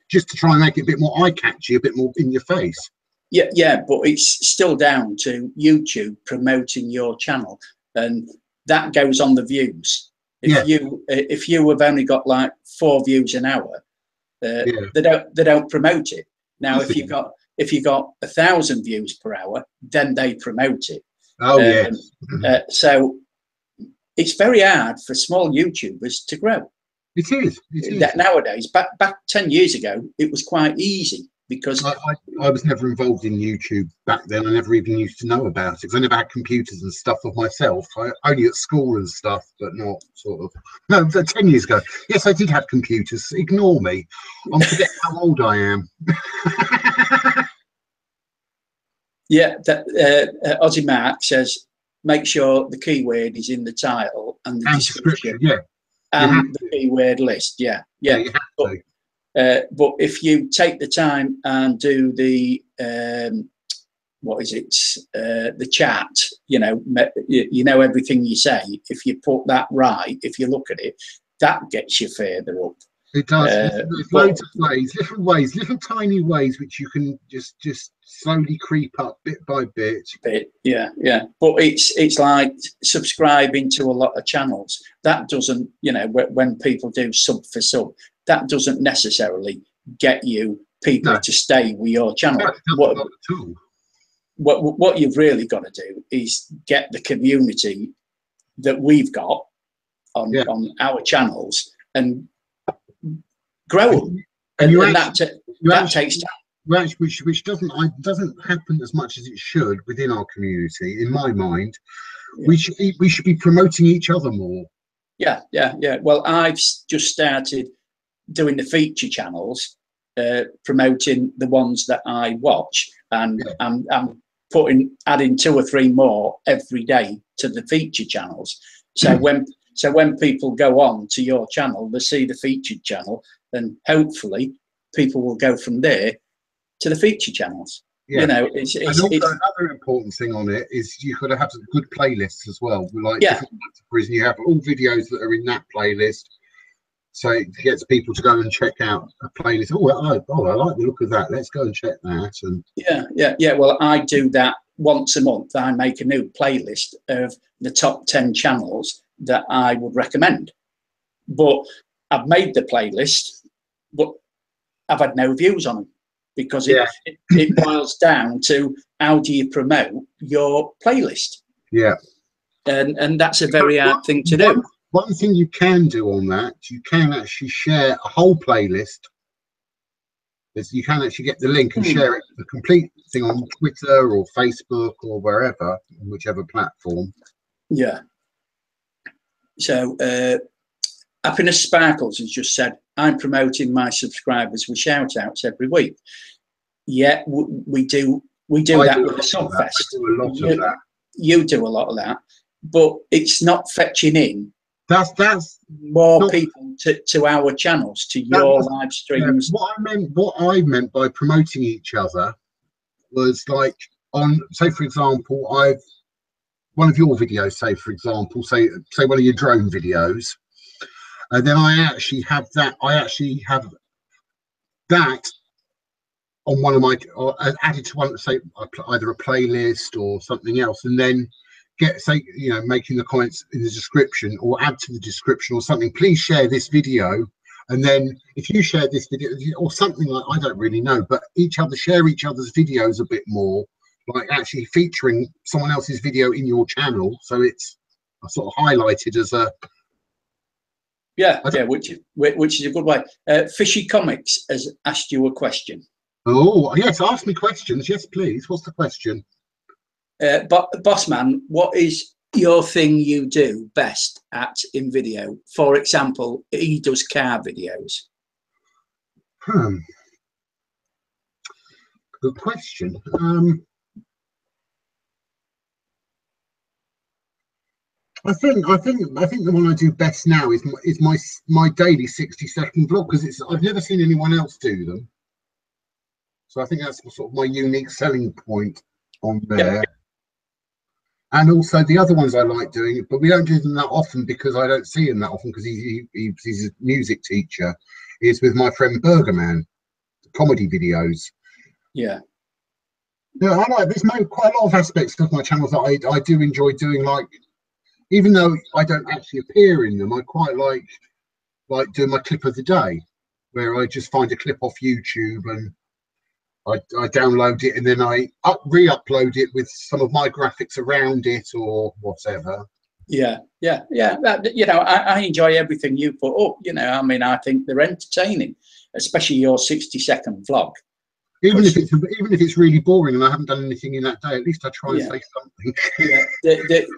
just to try and make it a bit more eye catchy, a bit more in your face. Yeah, yeah, but it's still down to YouTube promoting your channel, and that goes on the views. If you have only got like 4 views an hour, they don't promote it. Now, if you got 1,000 views per hour, then they promote it. Oh yes. So it's very hard for small YouTubers to grow. It is. That nowadays, back 10 years ago, it was quite easy. Because I was never involved in YouTube back then. I never even used to know about it because I never had computers and stuff of myself. Only at school and stuff, but not sort of. No, 10 years ago. Yes, I did have computers. Ignore me. I'm forgetting how old I am. Yeah, Aussie Mark says, make sure the keyword is in the title and the description. Yeah. And the keyword list. Yeah. You have to. But if you take the time and do the the chat, you know everything you say. If you put that right, if you look at it, that gets you further up. It does. There's loads of ways, little tiny ways which you can just slowly creep up bit by bit. Yeah. But it's like subscribing to a lot of channels. That doesn't, when people do sub for sub, that doesn't necessarily get you people to stay with your channel. Not at all. What you've really got to do is get the community that we've got on our channels and grow them. And that takes time. Which doesn't happen as much as it should within our community, in my mind. We should be promoting each other more. Yeah. Well, I've just started doing the feature channels, promoting the ones that I watch, and I'm adding 2 or 3 more every day to the feature channels. So when people go on to your channel, they see the featured channel, and hopefully people will go from there to the feature channels. Yeah. And also another important thing on it is you've got to have good playlists as well. Like different categories, and you have all videos that are in that playlist. So it gets people to go and check out a playlist. Oh, I like the look of that. Let's go and check that. And yeah. Well, I do that once a month. I make a new playlist of the top 10 channels that I would recommend. But I've made the playlist, but I've had no views on them because it boils down to how do you promote your playlist? Yeah. And that's a very hard thing to do. One thing you can do on that, you can actually share a whole playlist. You can actually get the link and share it, the complete thing on Twitter or Facebook or wherever, whichever platform. Yeah. So Happiness Sparkles has just said, I'm promoting my subscribers with shout outs every week. Yeah, we do that with the Subfest. I do a lot of that. You do a lot of that, but it's not fetching in that's more people to our channels, to your live streams. What I meant by promoting each other was like on, say for example, one of your videos, say for example, say one of your drone videos, and then I actually have that on one of my, or added to one, say either a playlist or something else, and then making the comments in the description, or add to the description or something, please share this video. And then if you share this video or something, like, I don't really know, but share each other's videos a bit more, like actually featuring someone else's video in your channel, so it's sort of highlighted as a which is a good way. Fishy Comics has asked you a question. Oh yes, ask me questions. Yes, please. What's the question? Bossman, what is your thing you do best at in video? For example, he does car videos. Good question. I think the one I do best now is my daily 60-second vlog, because I've never seen anyone else do them. So I think that's sort of my unique selling point on there. Yeah. And also the other ones I like doing, but we don't do them that often because I don't see him that often, because he's a music teacher, is with my friend Burgerman, comedy videos. Yeah. Yeah, I like, there's quite a lot of aspects of my channels that I do enjoy doing, like, even though I don't actually appear in them, I quite like doing my clip of the day, where I just find a clip off YouTube and I download it, and then I re-upload it with some of my graphics around it or whatever. Yeah. I enjoy everything you put up. I mean, I think they're entertaining, especially your 60-second vlog. Even if it's really boring and I haven't done anything in that day, at least I try and say something. Yeah.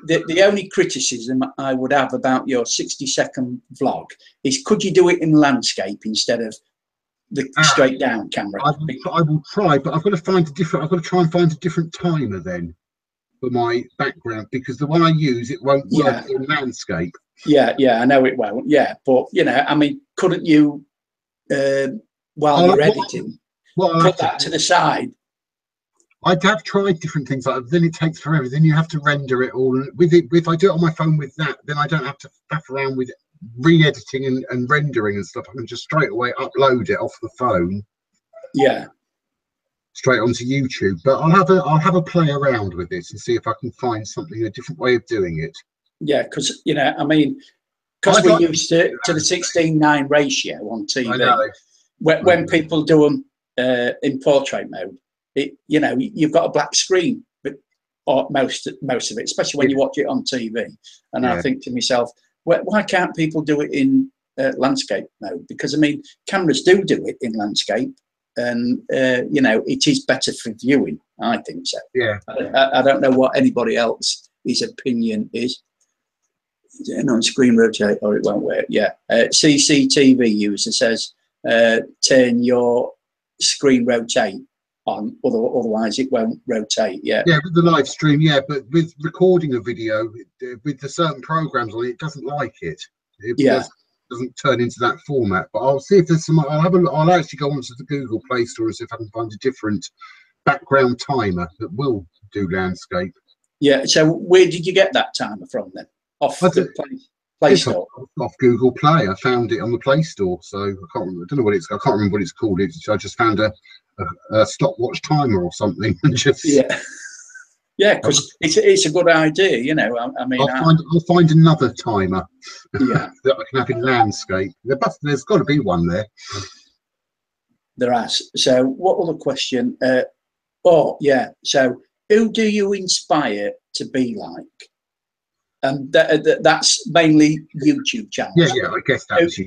The only criticism I would have about your 60-second vlog is, could you do it in landscape instead of the straight down camera? I will try, but I've got to try and find a different timer then for my background, because the one I use, it won't work in landscape. Yeah, I know it won't. Yeah, but I mean, couldn't you while you're editing put that to the side? I'd have tried different things like that, then it takes forever. Then you have to render it all. If I do it on my phone with that, then I don't have to faff around with re-editing and rendering and stuff. I can just straight away upload it off the phone. Yeah. Straight onto YouTube. But I'll have a play around with this and see if I can find a different way of doing it. Yeah, because I mean, because we're used to the 16:9 ratio on TV. When people do them in portrait mode, you've got a black screen, or most of it, especially when you watch it on TV. And I think to myself, why can't people do it in landscape mode? Because I mean, cameras do it in landscape, and it is better for viewing. I think so. Yeah. I don't know what anybody else's opinion is. On screen rotate, or it won't work. Yeah. CCTV user says turn your screen rotate on, otherwise it won't rotate. Yeah, with the live stream, but with recording a video with the certain programs on it, it doesn't like it. Doesn't turn into that format. But I'll see if there's some. I'll actually go onto the Google Play Store and see if I can find a different background timer that will do landscape. Yeah, so where did you get that timer from then? Off the Play Store? Off Google Play. I found it on the Play Store, so I can't remember what it's called. I just found a stopwatch timer or something, and just because it's a good idea. I mean, I'll find another timer. Yeah, that I can have in landscape. There's got to be one there. There has. So, what other question? So, who do you inspire to be like? And that's mainly YouTube channels. Yeah, I guess that's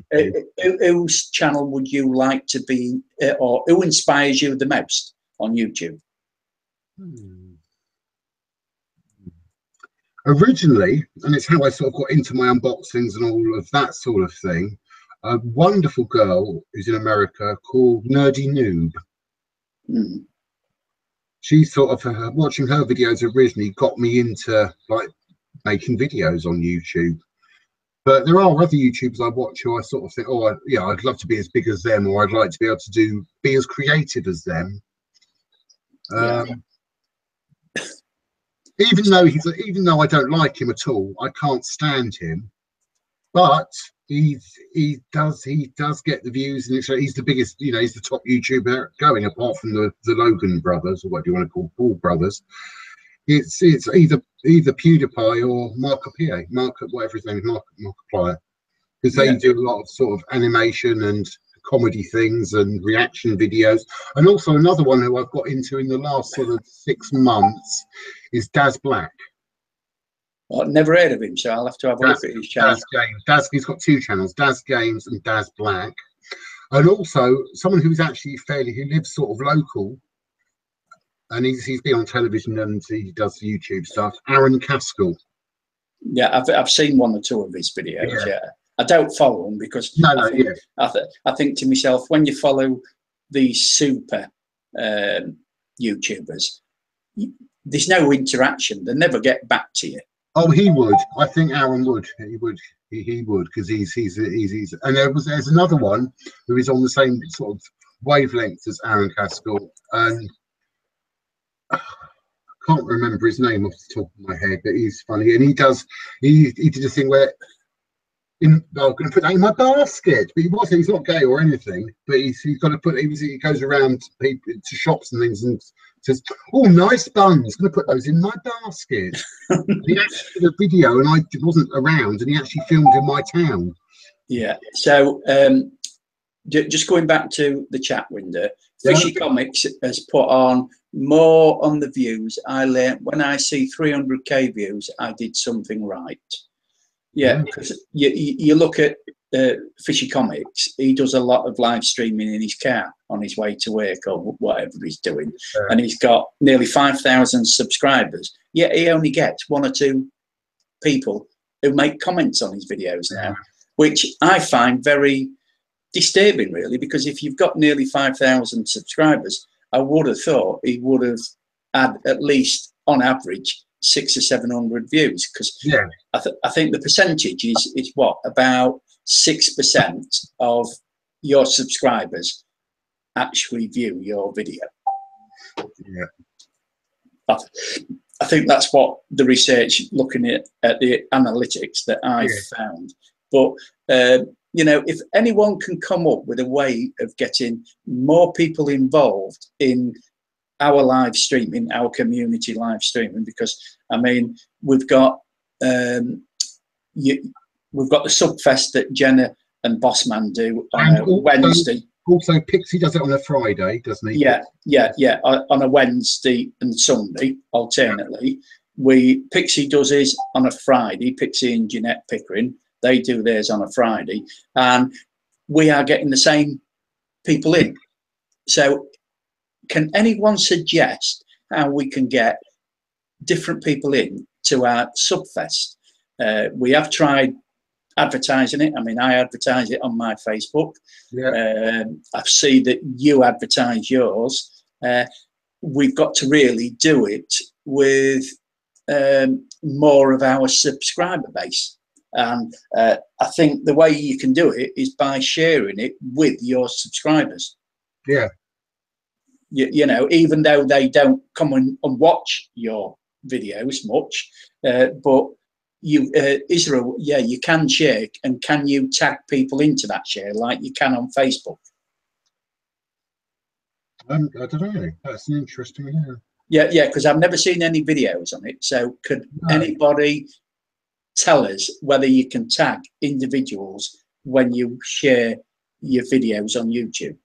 whose channel would you like to be, or who inspires you the most on YouTube? Originally, and it's how I sort of got into my unboxings and all of that sort of thing, a wonderful girl who's in America called Nerdy Noob. She sort of, watching her videos originally got me into like making videos on YouTube. But there are other YouTubers I watch who I sort of think, I'd love to be as big as them, or I'd like to be able to be as creative as them. Even though I don't like him at all, I can't stand him. But he does get the views, and he's the biggest. He's the top YouTuber going, apart from the Logan brothers, or what do you want to call Paul brothers. It's either PewDiePie or whatever his name is, Markiplier, because they do a lot of sort of animation and comedy things and reaction videos. And also another one who I've got into in the last sort of 6 months is Daz Black. Well, I've never heard of him, so I'll have to have a look at his channel. Daz Games. He's got 2 channels, Daz Games and Daz Black. And also someone who's actually who lives sort of local, and he's been on television and he does YouTube stuff, Aaron Caskell. Yeah, I've seen 1 or 2 of his videos. Yeah, I don't follow him because I think to myself, when you follow these super YouTubers, there's no interaction. They never get back to you. Oh, he would. I think Aaron would. He would because he's and there's another one who is on the same sort of wavelength as Aaron Caskell, and I can't remember his name off the top of my head, but he's funny, and he did a thing where I'm going to put that in my basket, but he's not gay or anything, but he's got to put he goes around people to shops and things and says, "Oh, nice buns, going to put those in my basket." He actually did a video, and I wasn't around, and he actually filmed in my town. Yeah. So just going back to the chat window, Fishy Comics has put on more on the views. I learned when I see 300k views, I did something right. Yeah, because you look at Fishy Comics, he does a lot of live streaming in his car on his way to work or whatever he's doing, and he's got nearly 5,000 subscribers. Yet he only gets 1 or 2 people who make comments on his videos now, which I find very disturbing, really, because if you've got nearly 5,000 subscribers, I would have thought he would have had at least, on average, 600 or 700 views, because I think the percentage is what, about 6% of your subscribers actually view your video. I think that's what the research, looking at the analytics that I've found. But if anyone can come up with a way of getting more people involved in our live streaming, our community live streaming, because I mean we've got the Subfest that Jenna and Bossman do on a Wednesday. Also, Pixie does it on a Friday, doesn't he? Yeah, on a Wednesday and Sunday alternately. Pixie does his on a Friday. Pixie and Jeanette Pickering, they do theirs on a Friday, and we are getting the same people in. So can anyone suggest how we can get different people in to our Subfest? We have tried advertising it. I mean, I advertise it on my Facebook. I see that you advertise yours. We've got to really do it with more of our subscriber base. And I think the way you can do it is by sharing it with your subscribers. Even though they don't come and watch your videos much, but Israel, you can share, and can you tag people into that share like you can on Facebook? I don't know. That's an interesting idea. Yeah, because I've never seen any videos on it. So could anybody tell us whether you can tag individuals when you share your videos on YouTube?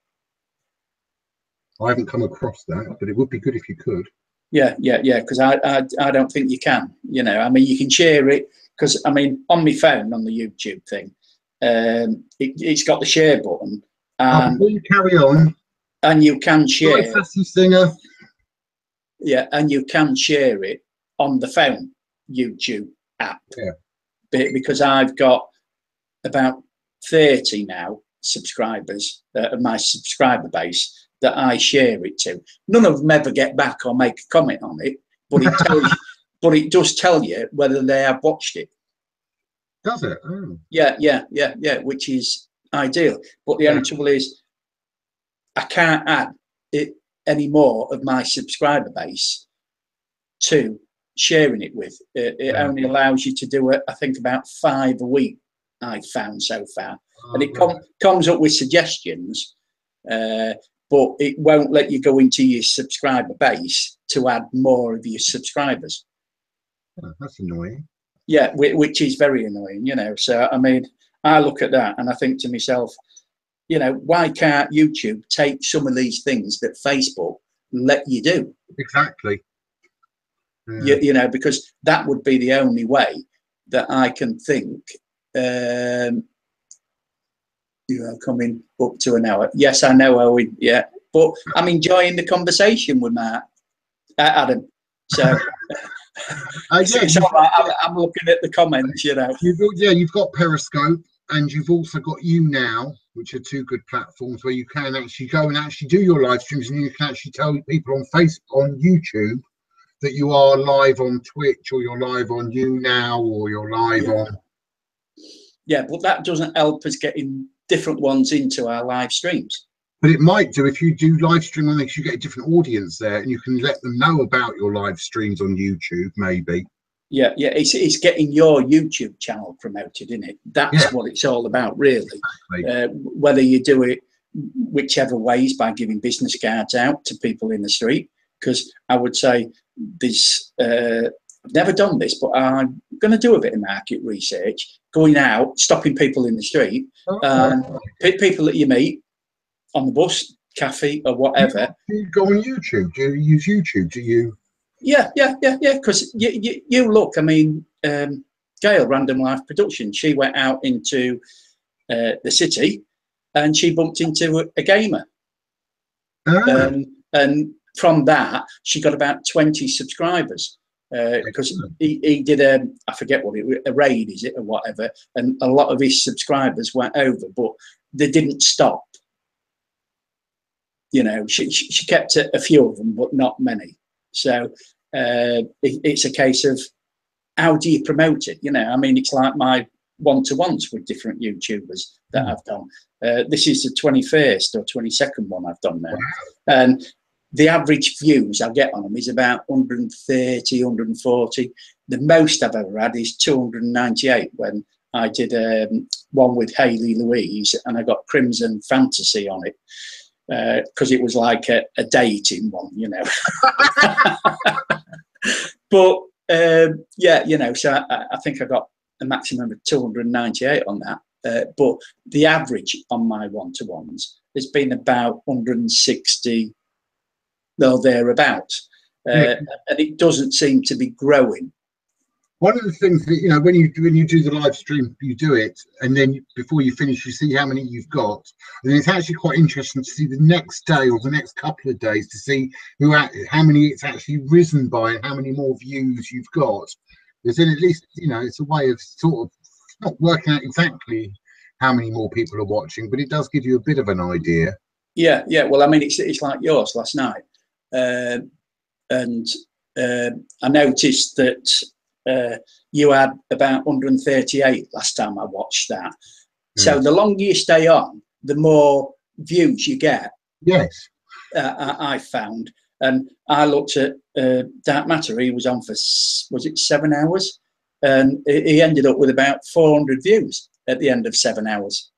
I haven't come across that, but it would be good if you could. Yeah, because I don't think you can. I mean, you can share it, because I mean, on my phone, on the YouTube thing, it's got the share button, and before you carry on, and you can share. Sassy Singer. Yeah, and you can share it on the phone YouTube app. Because I've got about 30 now subscribers of my subscriber base that I share it to. None of them ever get back or make a comment on it, but it tells you, but it does tell you whether they have watched it. Does it? Oh. Yeah, which is ideal. But the only trouble is I can't add any more of my subscriber base to sharing it with. It only allows you to do it, I think, about 5 a week, I've found so far. And it comes up with suggestions, but it won't let you go into your subscriber base to add more of your subscribers. Oh, that's annoying. Yeah, which is very annoying, you know. So, I mean, I look at that and I think to myself, you know, why can't YouTube take some of these things that Facebook let you do? Exactly. You know, because that would be the only way that I can think. You are coming up to an hour. Yes, I know, Owen. Yeah, but I'm enjoying the conversation with Mark, Adam. So it's all right. I'm looking at the comments. You know. You've got Periscope, and you've also got YouNow, which are two good platforms where you can actually go and actually do your live streams, and you can actually tell people on YouTube that you are live on Twitch, or you're live on YouNow, or you're live on. Yeah, but that doesn't help us getting different ones into our live streams. But it might do if you do live stream on this, you get a different audience there, and you can let them know about your live streams on YouTube, maybe. Yeah, it's getting your YouTube channel promoted, isn't it? That's what it's all about, really. Exactly. Whether you do it whichever ways, by giving business cards out to people in the street, because I would say this. I've never done this, but I'm going to do a bit of market research, going out, stopping people in the street, people that you meet on the bus, cafe, or whatever. Do you go on YouTube? Do you use YouTube? Do you? Yeah. Because you look, I mean, Gail, Random Life Productions, she went out into the city and she bumped into a gamer. And from that, she got about 20 subscribers. Because he did I forget what a raid, is it, or whatever, and a lot of his subscribers went over, but they didn't stop. You know, she kept a few of them, but not many. So it's a case of how do you promote it? You know, I mean, it's like my one-to-ones with different YouTubers that I've done. This is the 21st or 22nd one I've done now, and the average views I get on them is about 130, 140. The most I've ever had is 298 when I did one with Hayley Louise, and I got Crimson Fantasy on it because it was like a dating one, you know. But yeah, you know, so I think I got a maximum of 298 on that. But the average on my one-to-ones has been about 160. Though thereabouts, and it doesn't seem to be growing. One of the things that, you know, when you do the live stream, you do it, and then before you finish, you see how many you've got, and it's actually quite interesting to see the next day or the next couple of days to see how many it's actually risen by and how many more views you've got. Because then at least, you know, it's a way of sort of not working out exactly how many more people are watching, but it does give you a bit of an idea. Yeah. Well, I mean, it's like yours last night. And I noticed that you had about 138 last time I watched that. So the longer you stay on, the more views you get. Yes. I found. And I looked at Dark Matter. He was on for, was it 7 hours? And he ended up with about 400 views at the end of 7 hours.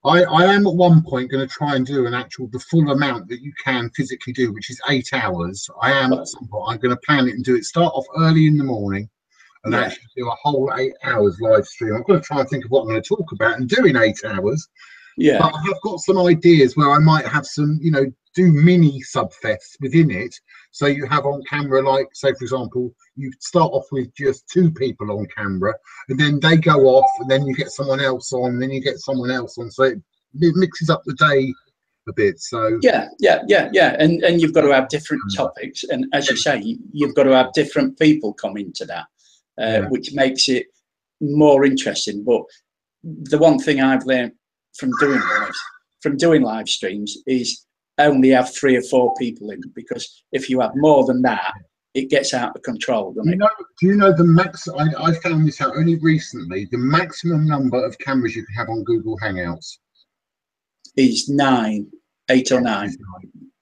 I am at one point going to try and do the full amount that you can physically do, which is 8 hours. I am at some point. I'm going to plan it and do it. Start off early in the morning and actually do a whole 8 hours live stream. I'm going to try and think of what I'm going to talk about and do in 8 hours. Yeah. But I have got some ideas where I might have some, you know, do mini subfests within it. So you have on camera, like, say, for example, you start off with just 2 people on camera, and then they go off, and then you get someone else on, and then you get someone else on. So it mixes up the day a bit. So yeah. And you've got to have different topics, and as you say, you've got to have different people come into that, which makes it more interesting. But the one thing I've learned from doing live streams is only have 3 or 4 people in, because if you have more than that, it gets out of control, doesn't it? Do you know the max? I found this out only recently. The maximum number of cameras you can have on Google Hangouts is 9, 8 or 9.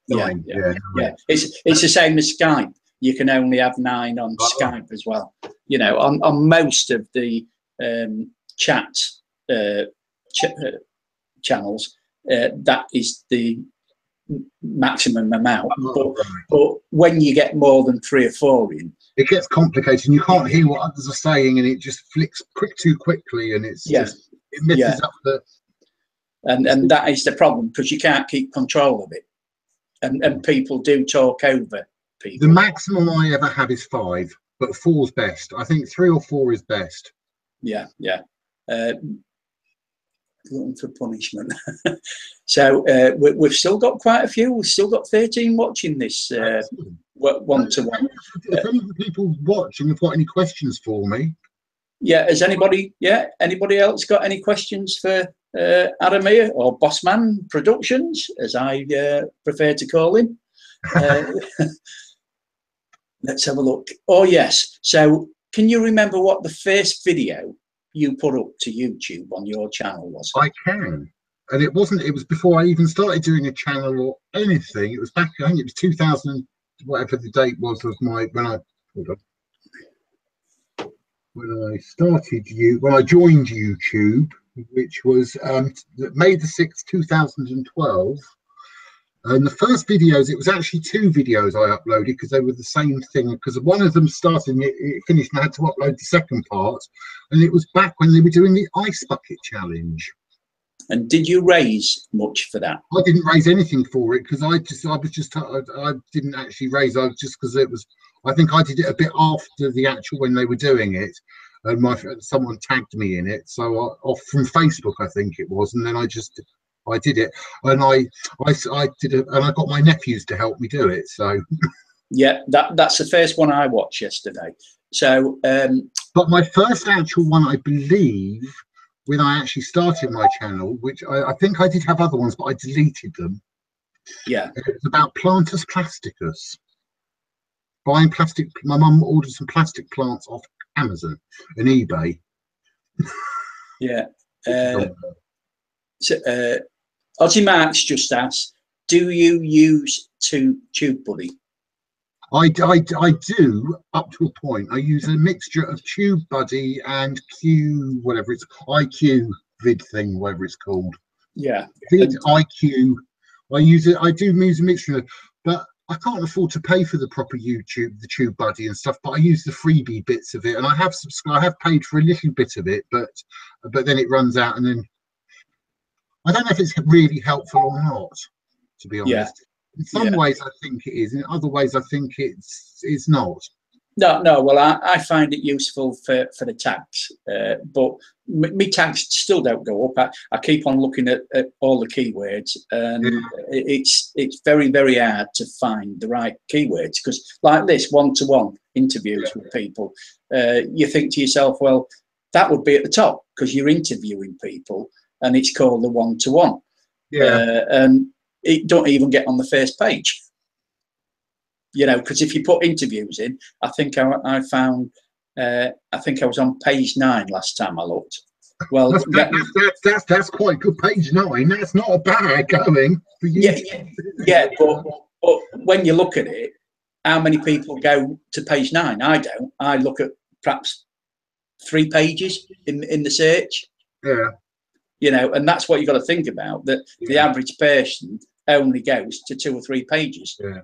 Nine. Yeah. It's the same as Skype. you can only have 9 on Skype as well. You know, on most of the chat channels, that is the maximum amount. But when you get more than 3 or 4 in, it gets complicated. You can't hear what others are saying, and it just flicks too quickly, and it's just it messes up the. And that is the problem, because you can't keep control of it, and people do talk over people. The maximum I ever have is 5, but 4's best. I think 3 or 4 is best. Yeah. Looking for punishment. So we've still got quite a few. We've still got 13 watching this one-to-one. If any people watching have got any questions for me. Yeah, has anybody else got any questions for Adam here, or Bossman Productions, as I prefer to call him? Let's have a look. Oh yes. So can you remember what the first video you put up to YouTube on your channel was? I can, and it was before I even started doing a channel or anything. It was back, I think it was 2000, whatever the date was of my when I joined YouTube, which was May the 6th 2012. And the first videos, it was actually 2 videos I uploaded, because they were the same thing, because one of them started and it finished, and I had to upload the second part. And it was back when they were doing the ice bucket challenge. And did you raise much for that? I didn't raise anything for it, because I didn't actually raise. I just, because it was, I think I did it a bit after the actual, when they were doing it, and someone tagged me in it. So off from Facebook, I think it was, and then I did it, and I did it, and I got my nephews to help me do it. So yeah, that's the first one I watched yesterday. So but my first actual one, I believe, when I actually started my channel, which I think I did have other ones, but I deleted them. Yeah, it was about Plantus plasticus. Buying plastic. My mum ordered some plastic plants off Amazon and eBay. Yeah. Ozzy Marks just asked, do you use TubeBuddy? I do, up to a point. I use a mixture of TubeBuddy and whatever it's IQ vid thing, whatever it's called. Yeah. IQ. I use it. I do use a mixture, but I can't afford to pay for the proper the TubeBuddy and stuff. But I use the freebie bits of it, and I have paid for a little bit of it, but then it runs out, and then I don't know if it's really helpful or not, to be honest. Yeah. In some ways, I think it is. In other ways, I think it's not. No. Well, I find it useful for the tags, but my tags still don't go up. I keep on looking at all the keywords, and it's very, very hard to find the right keywords, because like this one-to-one interviews with people, you think to yourself, well, that would be at the top because you're interviewing people, and it's called the one-to-one. And it don't even get on the first page, you know, because if you put interviews in, I think I found, I think I was on page 9 last time I looked. Well, that's quite good. Page 9. That's not bad going for you. Yeah, but when you look at it, how many people go to page 9? I don't. I look at perhaps 3 pages in the search. Yeah. You know, and that's what you've got to think about, that the average person only goes to 2 or 3 pages. Yeah,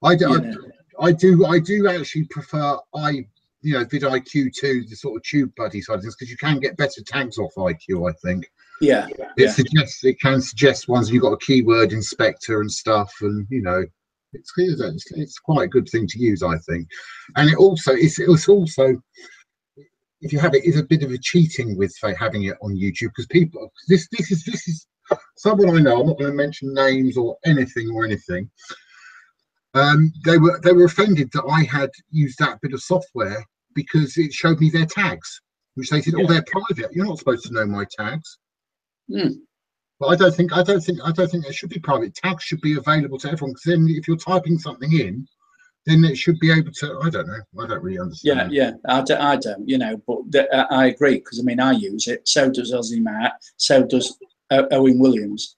I do actually prefer vidIQ to the sort of TubeBuddy side of things, because you can get better tags off IQ, I think. Yeah. It can suggest ones, and you've got a keyword inspector and stuff, and you know, it's quite a good thing to use, I think. And it's also if you have it, is a bit of a cheating with having it on YouTube, because people, this is someone I know, I'm not going to mention names or anything. They were offended that I had used that bit of software, because it showed me their tags, which they said, oh, they're private. You're not supposed to know my tags. But I don't think they should be private. Tags should be available to everyone, because then if you're typing something in, then it should be able to. I don't know. I don't really understand. Yeah. I don't. You know, but I agree, because I mean, I use it. So does Ozzy Matt. So does Owen Williams.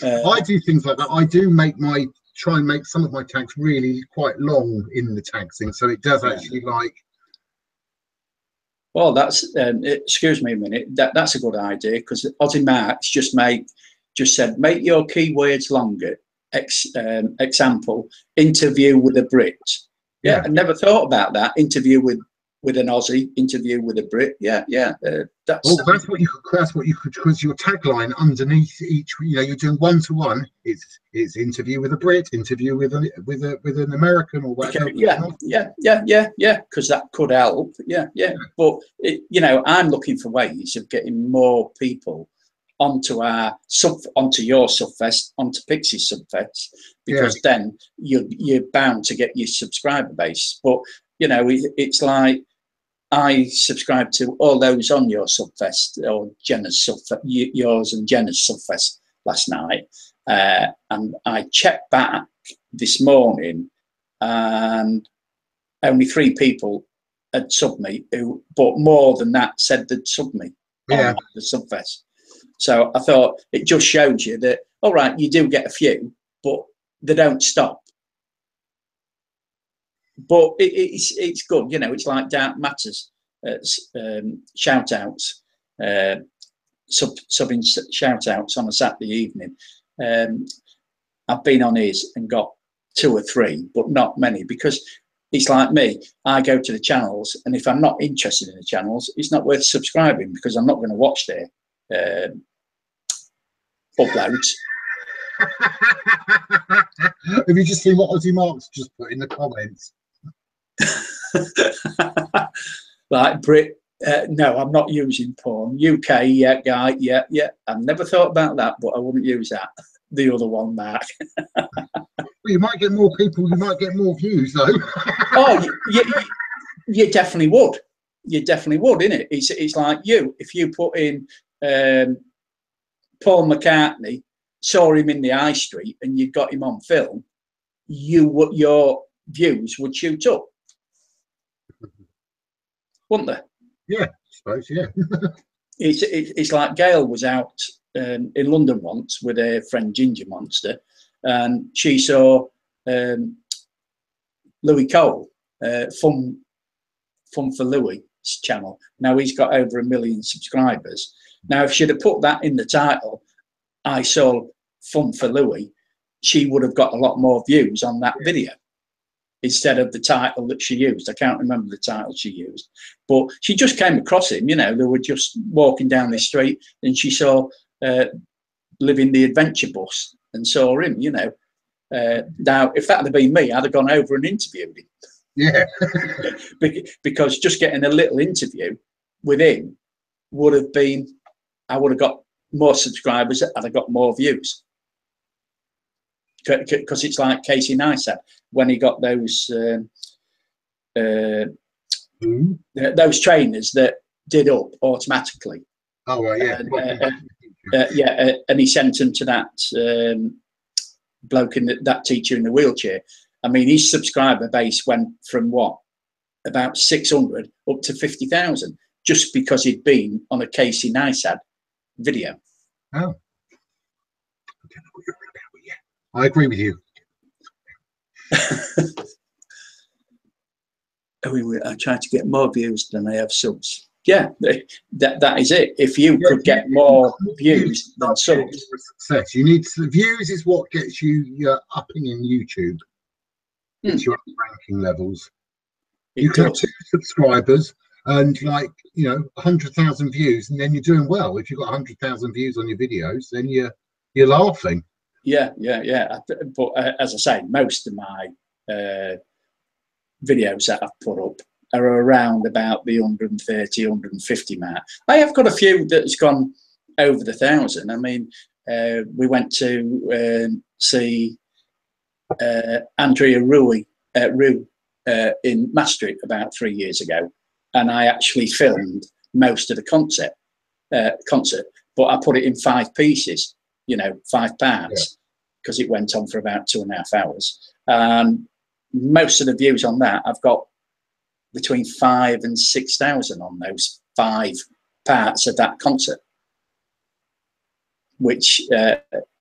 I do things like that. I do make my try and make some of my tags really quite long in the tag thing, so it does actually like. Well, that's excuse me a minute. That's a good idea, because Aussie Marks just said make your keywords longer. Example: interview with a Brit. Yeah, I never thought about that. Interview with an Aussie, interview with a Brit. Yeah. That's what you could, because your tagline underneath each, you know, you're doing one-to-one. It's interview with a Brit, interview with an American or whatever. Yeah. Because that could help. Yeah. But you know, I'm looking for ways of getting more people onto your subfest, onto Pixie's subfest, because then you're bound to get your subscriber base. But you know, it's like I subscribe to all those on your subfest, or Jenna's subfest, yours and Jenna's subfest last night, and I checked back this morning, and only 3 people had subbed me, but more than that said they'd sub me on the subfest. So I thought it just shows you that, all right, you do get a few, but they don't stop. But it's good, you know. It's like Dark Matters, shout outs, subbing shout outs on a Saturday evening. I've been on his and got 2 or 3, but not many, because it's like me. I go to the channels, and if I'm not interested in the channels, it's not worth subscribing, because I'm not going to watch their uploads. Have you just seen what Aussie Marks just put in the comments? Like Brit, no, I'm not using porn. UK, yeah, guy, yeah. I've never thought about that, but I wouldn't use that. The other one, Mark. Well, you might get more people. You might get more views, though. Oh, you definitely would. You definitely would, innit? It's like you. If you put in Paul McCartney, saw him in the high street, and you got him on film, your views would shoot up, wouldn't they? Yeah, I suppose. Yeah. It's like Gail was out in London once with her friend Ginger Monster, and she saw Louis Cole, Fun for Louis channel. Now he's got over 1 million subscribers. Now, if she'd have put that in the title, I saw Fun for Louis, she would have got a lot more views on that video, instead of the title that she used. I can't remember the title she used, but she just came across him. You know, they were just walking down the street, and she saw Living the Adventure Bus and saw him. You know, now if that had been me, I'd have gone over and interviewed him. Yeah. Because just getting a little interview with him would have been, I would have got more subscribers and I got more views. Because it's like Casey Neistat when he got those trainers that did up automatically. Oh, right, yeah. And he sent them to that bloke that teacher in the wheelchair. I mean, his subscriber base went from about 600 up to 50,000, just because he'd been on a Casey Neistat video. Oh, I don't know what you're about, but yeah, I agree with you. I try to get more views than I have subs. Yeah, that is it. If you could get more views than subs, success. You need views is what gets you your upping in YouTube. It's your ranking levels. You can have 2 subscribers and 100,000 views, and then you're doing well. If you've got 100,000 views on your videos, then you're laughing. Yeah. But as I say, most of my videos that I've put up are around about the 130, 150 mark. I have got a few that's gone over the 1,000. I mean, we went to see Andrea Rue in Maastricht about 3 years ago, and I actually filmed most of the concert, but I put it in 5 pieces, 5 parts, because it went on for about 2.5 hours. Most of the views on that, I've got between 5,000 and 6,000 on those 5 parts of that concert, which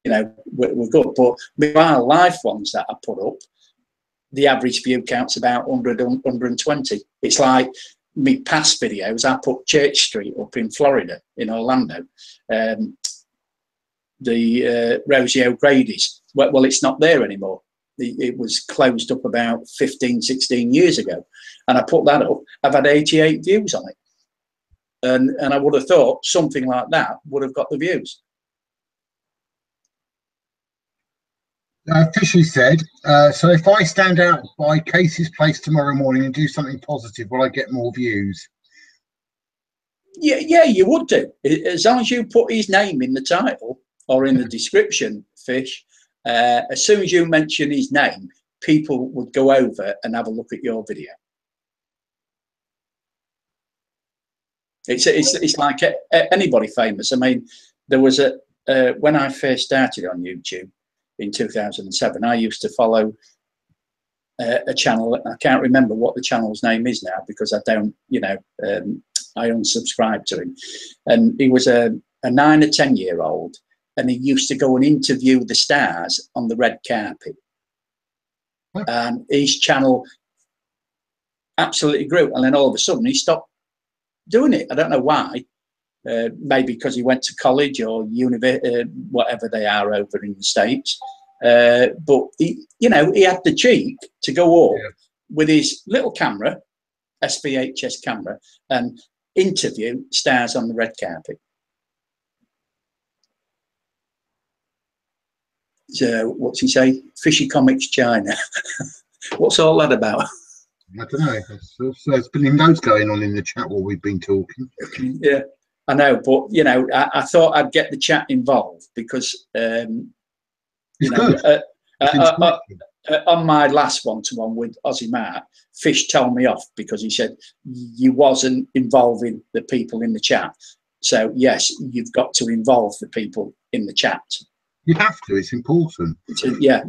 you know, we're good. But my live ones that I put up, the average view count's about 100, 120. It's like me past videos. I put Church Street up in Florida, in Orlando, the Rosie O'Grady's. Well, it's not there anymore. It was closed up about 15, 16 years ago. And I put that up. I've had 88 views on it. And I would have thought something like that would have got the views. Fishy said, so if I stand out by Casey's place tomorrow morning and do something positive, will I get more views? Yeah, you would do. As long as you put his name in the title or in the description, Fish, as soon as you mention his name, people would go over and have a look at your video. It's like anybody famous. I mean, there was when I first started on YouTube in 2007, I used to follow a channel. I can't remember what the channel's name is now because I don't, you know, I unsubscribed to him. And he was a 9 or 10-year-old, and he used to go and interview the stars on the red carpet. And his channel absolutely grew. And then all of a sudden he stopped doing it. I don't know why. Maybe because he went to college or university, whatever they are over in the States. But he, you know, he had the cheek to go up with his little camera, SVHS camera, and interview stars on the red carpet. So what's he say? Fishy Comics China. What's all that about? I don't know. There's been loads going on in the chat while we've been talking. Yeah, I know, but you know, I thought I'd get the chat involved because you know, on my last one-to-one with Ozzy Mark, Fish told me off because he said you wasn't involving the people in the chat. So yes, you've got to involve the people in the chat. You have to. It's important. Yeah.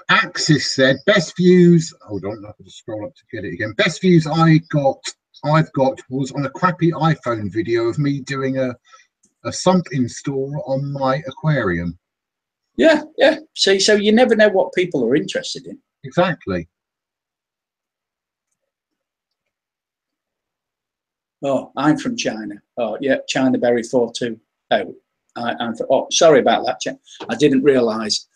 Axis said best views. Hold on, I have to scroll up to get it again. Best views I've got was on a crappy iPhone video of me doing a sump install on my aquarium. Yeah. See, so you never know what people are interested in. Exactly. Oh, I'm from China. Oh, yeah, China Berry 42. Oh, I'm from, oh, sorry about that. I didn't realise.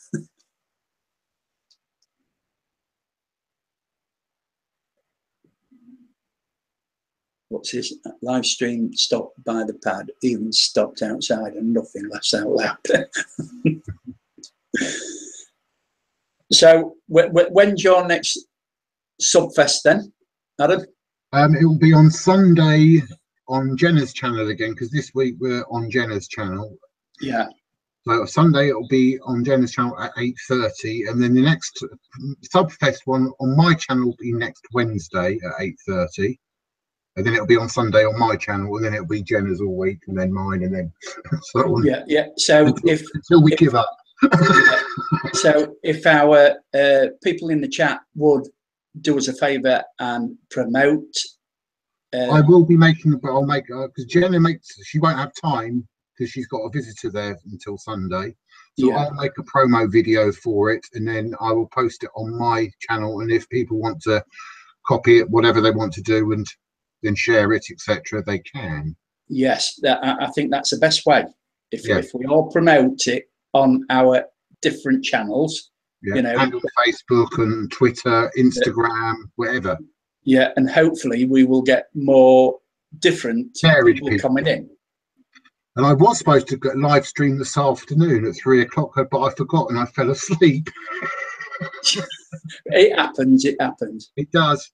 What's this? Live stream stopped by the pad, even stopped outside and nothing laughs out loud. So when's your next Subfest then, Adam? It will be on Sunday on Jenna's channel again, because this week we're on Jenna's channel. Yeah. So Sunday it will be on Jenna's channel at 8:30, and then the next Subfest one on my channel will be next Wednesday at 8:30, and then it'll be on Sunday on my channel, and then it'll be Jenna's all week, and then mine, and then so on. Yeah. So until we give up. So if our people in the chat would do us a favour and promote. I will be making, but I'll make because Jenna she won't have time because she's got a visitor there until Sunday. So yeah. I'll make a promo video for it, and then I will post it on my channel. And if people want to copy it, whatever they want to do, and then share it, etc., they can. Yes, I think that's the best way. If we all promote it on our different channels, you know, and on Facebook and Twitter, Instagram, whatever. Yeah, and hopefully we will get more different people coming in. And I was supposed to get live stream this afternoon at 3 o'clock, but I forgot and I fell asleep. It happens. It happens. It does.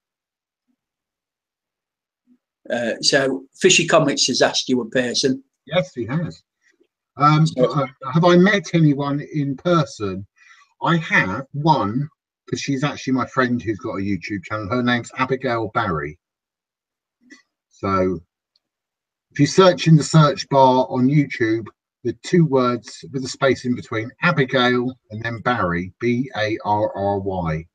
So Fishy Comics has asked you a person. Yes, he has. Have I met anyone in person? I have one, because she's actually my friend who's got a YouTube channel. Her name's Abigail Barry. So if you search in the search bar on YouTube, the 2 words with a space in between, Abigail and then Barry, B-A-R-R-Y.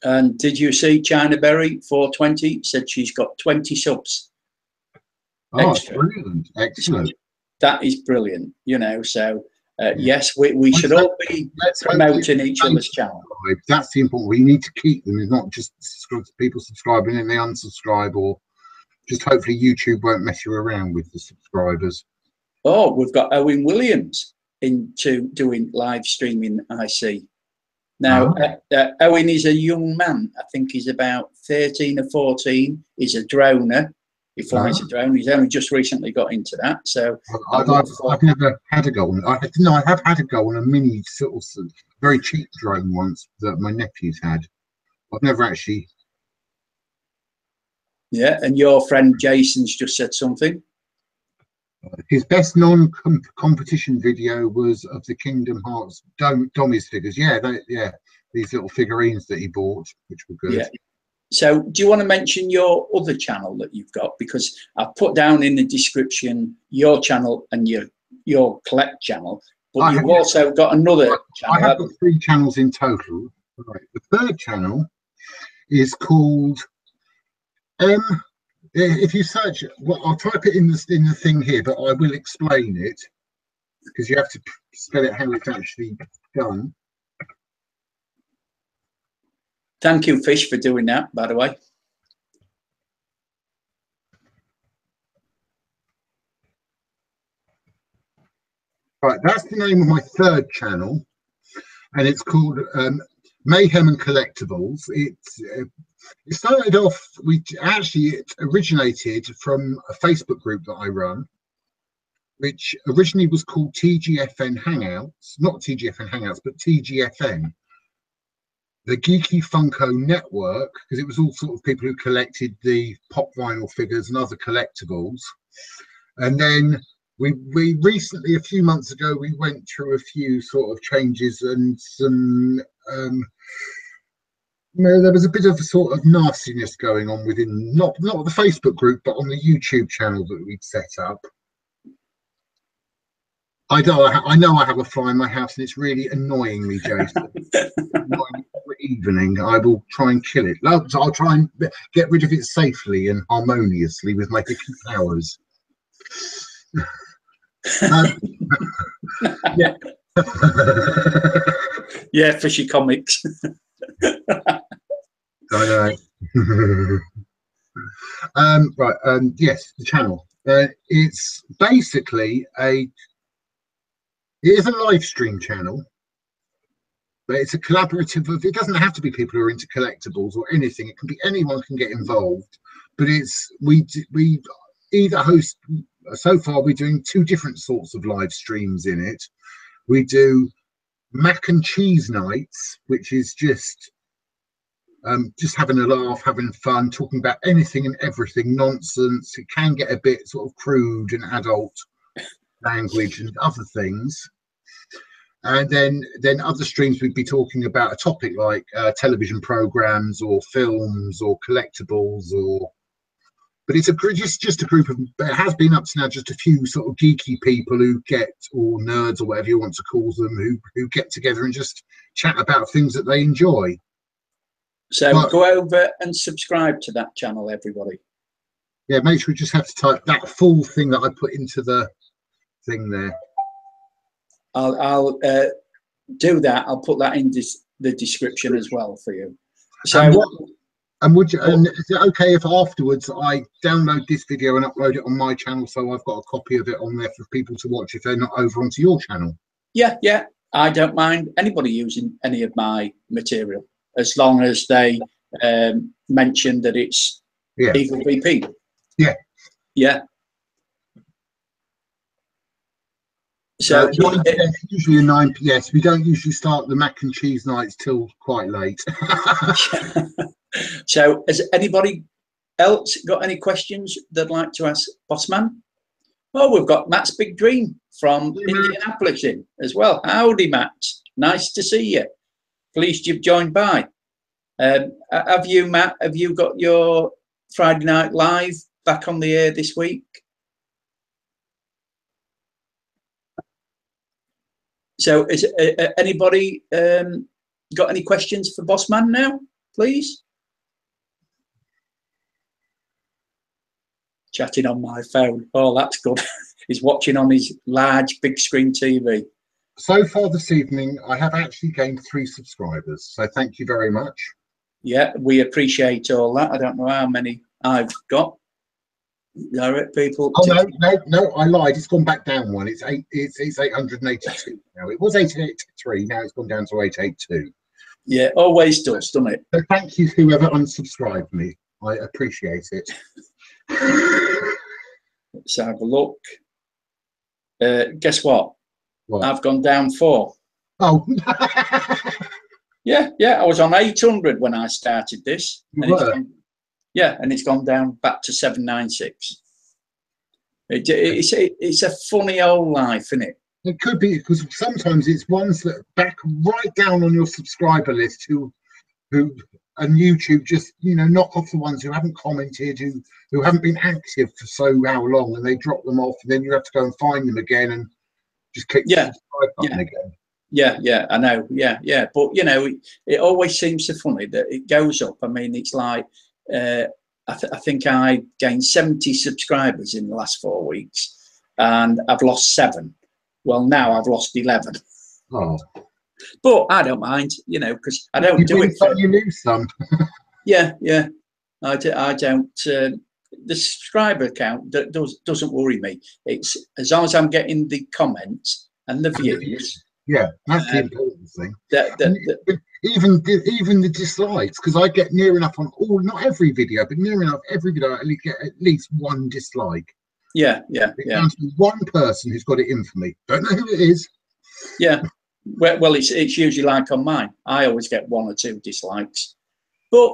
And did you see China Berry 420 said she's got 20 subs? Oh, extra. Brilliant. Excellent. That is brilliant, you know. So Yes, we should all be promoting each other's channel. That's the important. We need to keep them. It's not just people subscribing and they unsubscribe, or just hopefully YouTube won't mess you around with the subscribers. Oh, we've got Owen Williams into doing live streaming, I see. Now, Owen is a young man. I think he's about 13 or 14. He's a droner. He flies a drone. He's only just recently got into that. So I've never had a go on. I have had a go on a mini sort of very cheap drone once that my nephews had. I've never actually. Yeah, and your friend Jason's just said something. His best non-competition video was of the Kingdom Hearts Dommies figures. Yeah, these little figurines that he bought, which were good. Yeah. So do you want to mention your other channel that you've got? Because I've put down in the description your channel and your collect channel, but you've also got another channel. I have got 3 channels in total. Right. The third channel is called if you search, well, I'll type it in the thing here, but I will explain it because you have to spell it how it's actually done. Thank you, Fish, for doing that, by the way. Right, that's the name of my third channel, and it's called Mayhem and Collectibles. It started off, it originated from a Facebook group that I run, which originally was called TGFN Hangouts, not TGFN Hangouts, but TGFN. The Geeky Funko Network, because it was all sort of people who collected the pop vinyl figures and other collectibles. And then we recently, a few months ago, we went through a few sort of changes and some, there was a bit of a sort of nastiness going on within, not the Facebook group, but on the YouTube channel that we'd set up. I know I have a fly in my house and it's really annoying me, Jason. Every evening I will try and kill it. I'll try and get rid of it safely and harmoniously with my hickey powers. Yeah. Yeah, Fishy Comics. I know. Right, yes, the channel. It's basically it is a live stream channel, but it's a collaborative of, it doesn't have to be people who are into collectibles or anything. It can be anyone can get involved, but we either host, so far we're doing 2 different sorts of live streams in it. We do mac and cheese nights, which is just having a laugh, having fun, talking about anything and everything, nonsense. It can get a bit sort of crude and adult language and other things. And then other streams we'd be talking about a topic like television programs or films or collectibles, but it's just a group of, it has been up to now just a few sort of geeky people who or nerds or whatever you want to call them, who get together and just chat about things that they enjoy. So go over and subscribe to that channel, everybody. Yeah, make sure you just have to type that full thing that I put into the thing there. I'll do that. I'll put that in the description as well for you. So, and is it okay if afterwards I download this video and upload it on my channel, so I've got a copy of it on there for people to watch if they're not over onto your channel? Yeah, I don't mind anybody using any of my material as long as they mention that it's Eaglevp. Yeah. So usually a 9 p.m. We don't usually start the mac and cheese nights till quite late. So has anybody else got any questions they'd like to ask Bossman? Oh, we've got Matt's Big Dream from Indianapolis in as well. Howdy, Matt. Nice to see you. Pleased you've joined by. Have you, Matt, have you got your Friday Night Live back on the air this week? So is anybody got any questions for Bossman now, please? Chatting on my phone. Oh, that's good. He's watching on his large big screen TV. so far this evening, I have actually gained 3 subscribers. So thank you very much. Yeah, we appreciate all that. I don't know how many I've got. Direct people. Oh no, I lied. It's gone back down one. It's 882 now. It was 883. Now it's gone down to 882. Yeah, always does, doesn't it? So thank you, whoever unsubscribed me. I appreciate it. Let's have a look. Guess what? What? I've gone down 4. Oh. Yeah. I was on 800 when I started this. You were? And it's gone down back to 796. It's a funny old life, isn't it? It could be, because sometimes it's ones that back right down on your subscriber list who and YouTube just, you know, knock off the ones who haven't commented, who haven't been active for so how long, and they drop them off, and then you have to go and find them again and just click the subscribe button again. Yeah, I know. Yeah. But, you know, it always seems so funny that it goes up. I mean, it's like, I think I gained 70 subscribers in the last 4 weeks, and I've lost 7. Well, now I've lost 11. Oh. But I don't mind, you know, because I don't do it. You lose some. Yeah. I don't. The subscriber count doesn't worry me. It's as long as I'm getting the comments and the views. Yeah, that's the important thing. Even the dislikes, because I get near enough on not every video, but near enough every video, I get at least 1 dislike. Yeah. Comes to 1 person who's got it in for me. Don't know who it is. Yeah. Well, it's usually like on mine. I always get 1 or 2 dislikes, but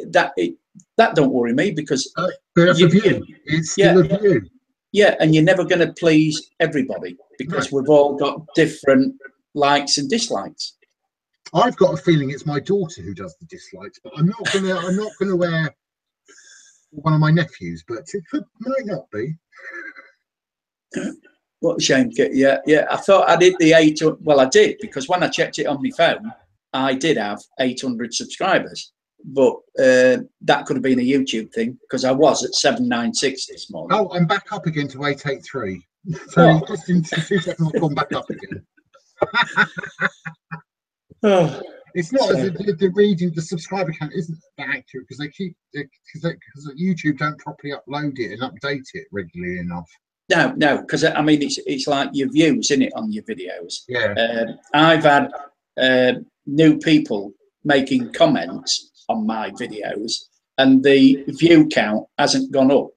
that don't worry me because that's a view. It's still a view. Yeah, and you're never going to please everybody because we've all got different likes and dislikes. I've got a feeling it's my daughter who does the dislikes, but I'm not gonna wear one of my nephews, but it might not be. What a shame. Yeah. I thought I did the 800. Well, I did, because when I checked it on my phone, I did have 800 subscribers. But that could have been a YouTube thing, because I was at 796 this morning. Oh, I'm back up again to 883. So just in 2 seconds, I've gone back up again. It's not as the reading, the subscriber count isn't that accurate because because YouTube don't properly upload it and update it regularly enough. No, because I mean it's like your views, isn't it, on your videos? Yeah. I've had new people making comments on my videos, and the view count hasn't gone up.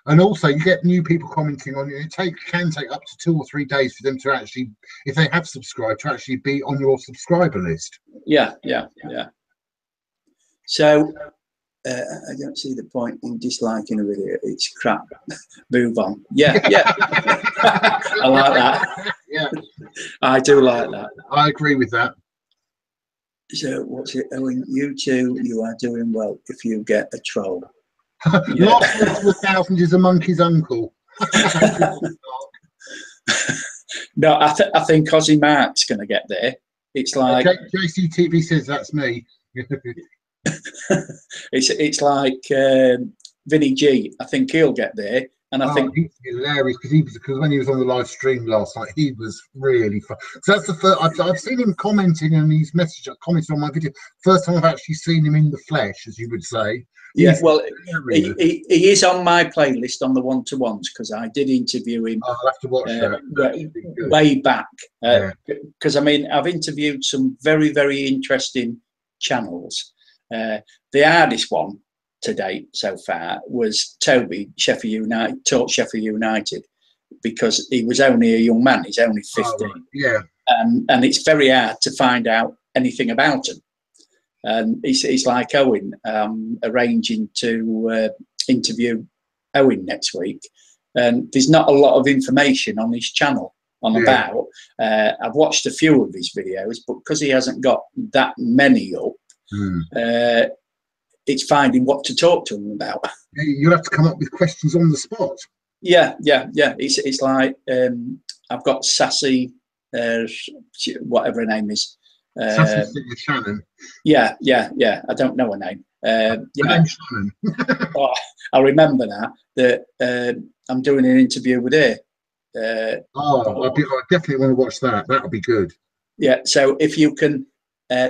And also, you get new people commenting on it. It can take up to 2 or 3 days for them to actually, if they have subscribed, to actually be on your subscriber list. Yeah. So I don't see the point in disliking a video. It's crap. Move on. Yeah. I like that. Yeah, I do like that. I agree with that. So what's it? Owen, you two, you are doing well if you get a troll. Lost to 1,000 is a monkey's uncle. No, I think Ozzy Mark's going to get there. It's like JCTV says that's me. it's like Vinny G. I think he'll get there, and I think he's hilarious because when he was on the live stream last night, he was really fun. So that's the first I've seen him commenting and he's commented on my video. First time I've actually seen him in the flesh, as you would say. Yeah, well, he is on my playlist on the one-to-ones because I did interview him. I'll have to watch that. Way back. Because I mean, I've interviewed some very, very interesting channels. The hardest one to date so far was Toby, taught Sheffield United, because he was only a young man. He's only 15. And it's very hard to find out anything about him. And it's like Owen, arranging to interview Owen next week, and there's not a lot of information on his channel about. I've watched a few of his videos, but because he hasn't got that many up, it's finding what to talk to him about. You have to come up with questions on the spot. Yeah. It's like I've got Sassy, whatever her name is. Shannon. Yeah. I don't know her name. Name's Shannon. I remember that I'm doing an interview with her, Oh, I definitely want to watch that. That'll be good. Yeah, so if you can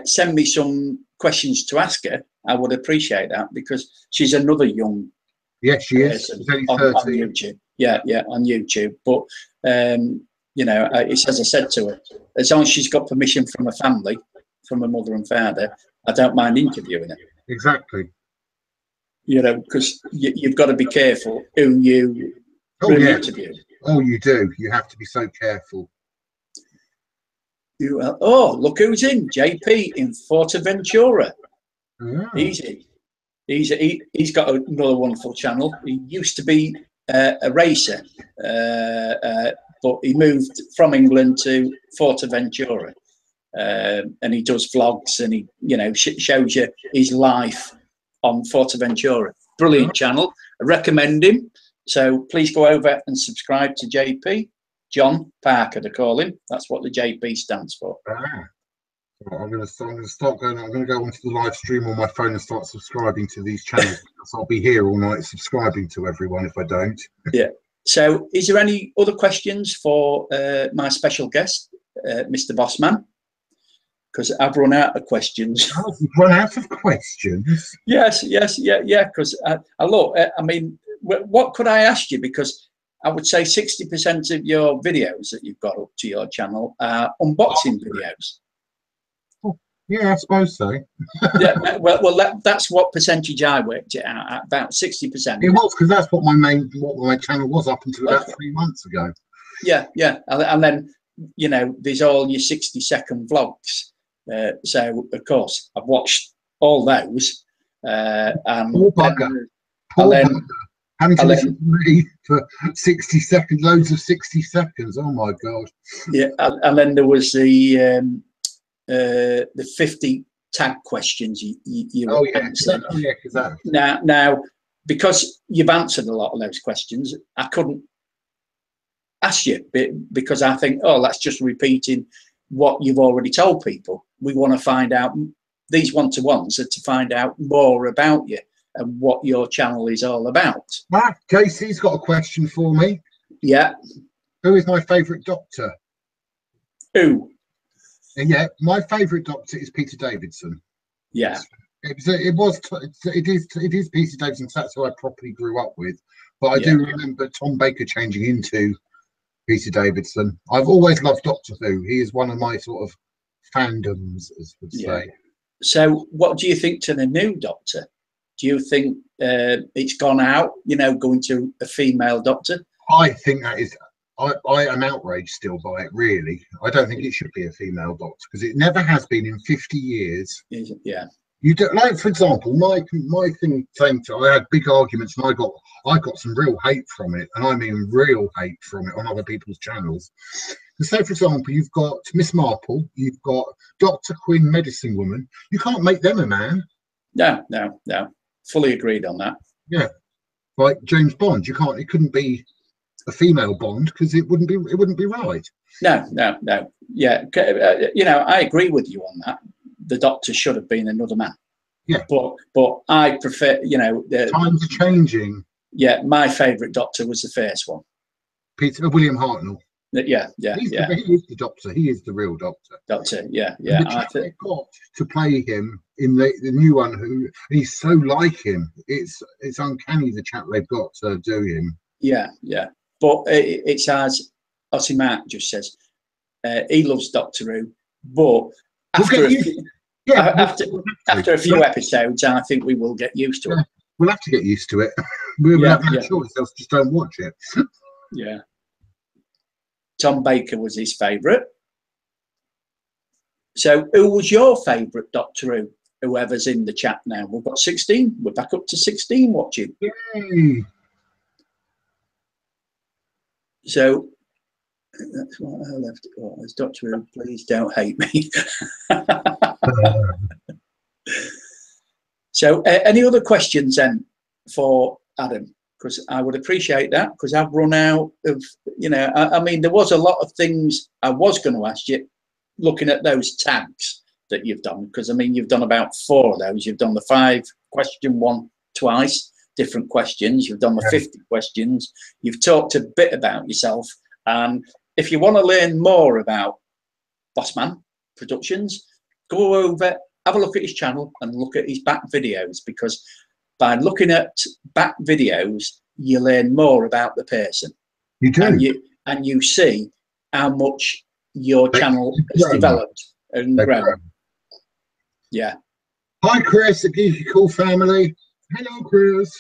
send me some questions to ask her, I would appreciate that, because she's another young Yes, she is. person She's only on 13. YouTube. Yeah, on YouTube. But you know, it's as I said to her, as long as she's got permission from her family, from her mother and father, I don't mind interviewing her. Exactly. You know, because you've got to be careful who you really interview. Oh, you do. You have to be so careful. Oh, look who's in. JP in Fortaventura. Oh. He's in. He's got another wonderful channel. He used to be a racer, but he moved from England to Fortaventura, and he does vlogs, and he, you know, shows you his life on Fortaventura. Brilliant channel. I recommend him. So please go over and subscribe to JP. John Parker, they call him. That's what the JP stands for. I'm going to start going. I'm going to go onto the live stream on my phone and start subscribing to these channels, because I'll be here all night subscribing to everyone if I don't. Yeah. So, is there any other questions for my special guest, Mr. Bossman? Because I've run out of questions. Oh, you've run out of questions? Yes. Because look, I mean, what could I ask you? Because I would say 60% of your videos that you've got up to your channel are unboxing videos. Yeah, I suppose so. Yeah, well, that's what percentage I worked it out at, about 60%. It was, because that's what my channel was up until about 3 months ago. Yeah, and then, you know, there's all your 60-second vlogs. So of course I've watched all those. Poor bugger. Poor bugger. Having to listen to me for 60 seconds, loads of 60 seconds. Oh my god. Yeah, and then there was the 50 tag questions you answered. Oh yeah, because that. Now, because you've answered a lot of those questions, I couldn't ask you, because I think, oh, that's just repeating what you've already told people. We want to find out, these one-to-ones are to find out more about you and what your channel is all about. Casey's got a question for me. Yeah. Who is my favourite doctor? Who? Yeah, my favourite doctor is Peter Davidson. Yeah. It is Peter Davidson. That's who I properly grew up with. But I do remember Tom Baker changing into Peter Davidson. I've always loved Doctor Who. He is one of my sort of fandoms, as would say. So what do you think to the new Doctor? Do you think it's gone out, you know, going to a female doctor? I think that is, I am outraged still by it, really. I don't think it should be a female doctor, because it never has been in 50 years. Yeah. You don't, like, for example, my thing saying to, I had big arguments, and I got some real hate from it, and I mean real hate from it on other people's channels. And so, for example, you've got Miss Marple, you've got Dr. Quinn, Medicine Woman. You can't make them a man. No. Fully agreed on that. Yeah, like James Bond, you can't. It couldn't be a female Bond, because it wouldn't be right. No. Yeah, you know, I agree with you on that. The Doctor should have been another man. Yeah, but I prefer, you know, times are changing. Yeah, my favourite Doctor was the first one. William Hartnell. Yeah. He is the Doctor. He is the real Doctor. Doctor, yeah. And the chap they got to play him in the new one, who he's so like him. It's uncanny, the chap they've got to do him. Yeah. But it's as Ossie Mark just says, he loves Doctor Who, but after a few episodes, I think we will get used to it. We'll have to get used to it. We'll have no choice, else just don't watch it. Yeah. Tom Baker was his favourite. So who was your favourite Doctor Who? Whoever's in the chat now. We've got 16. We're back up to 16 watching. Yay. So that's what I left. Oh, as Doctor Who, please don't hate me. So any other questions then for Adam? Because I would appreciate that, because I've run out of, you know, I mean, there was a lot of things I was going to ask you, looking at those tags that you've done, because I mean, you've done about 4 of those. You've done the 5-question one twice, different questions. You've done the 50 questions. You've talked a bit about yourself And if you want to learn more about Bossman Productions, go over, have a look at his channel and look at his back videos, because by looking at back videos, you learn more about the person. You do. And you see how much your channel has developed and grown. Yeah. Hi, Chris, the Geeky Cool family. Hello, Chris.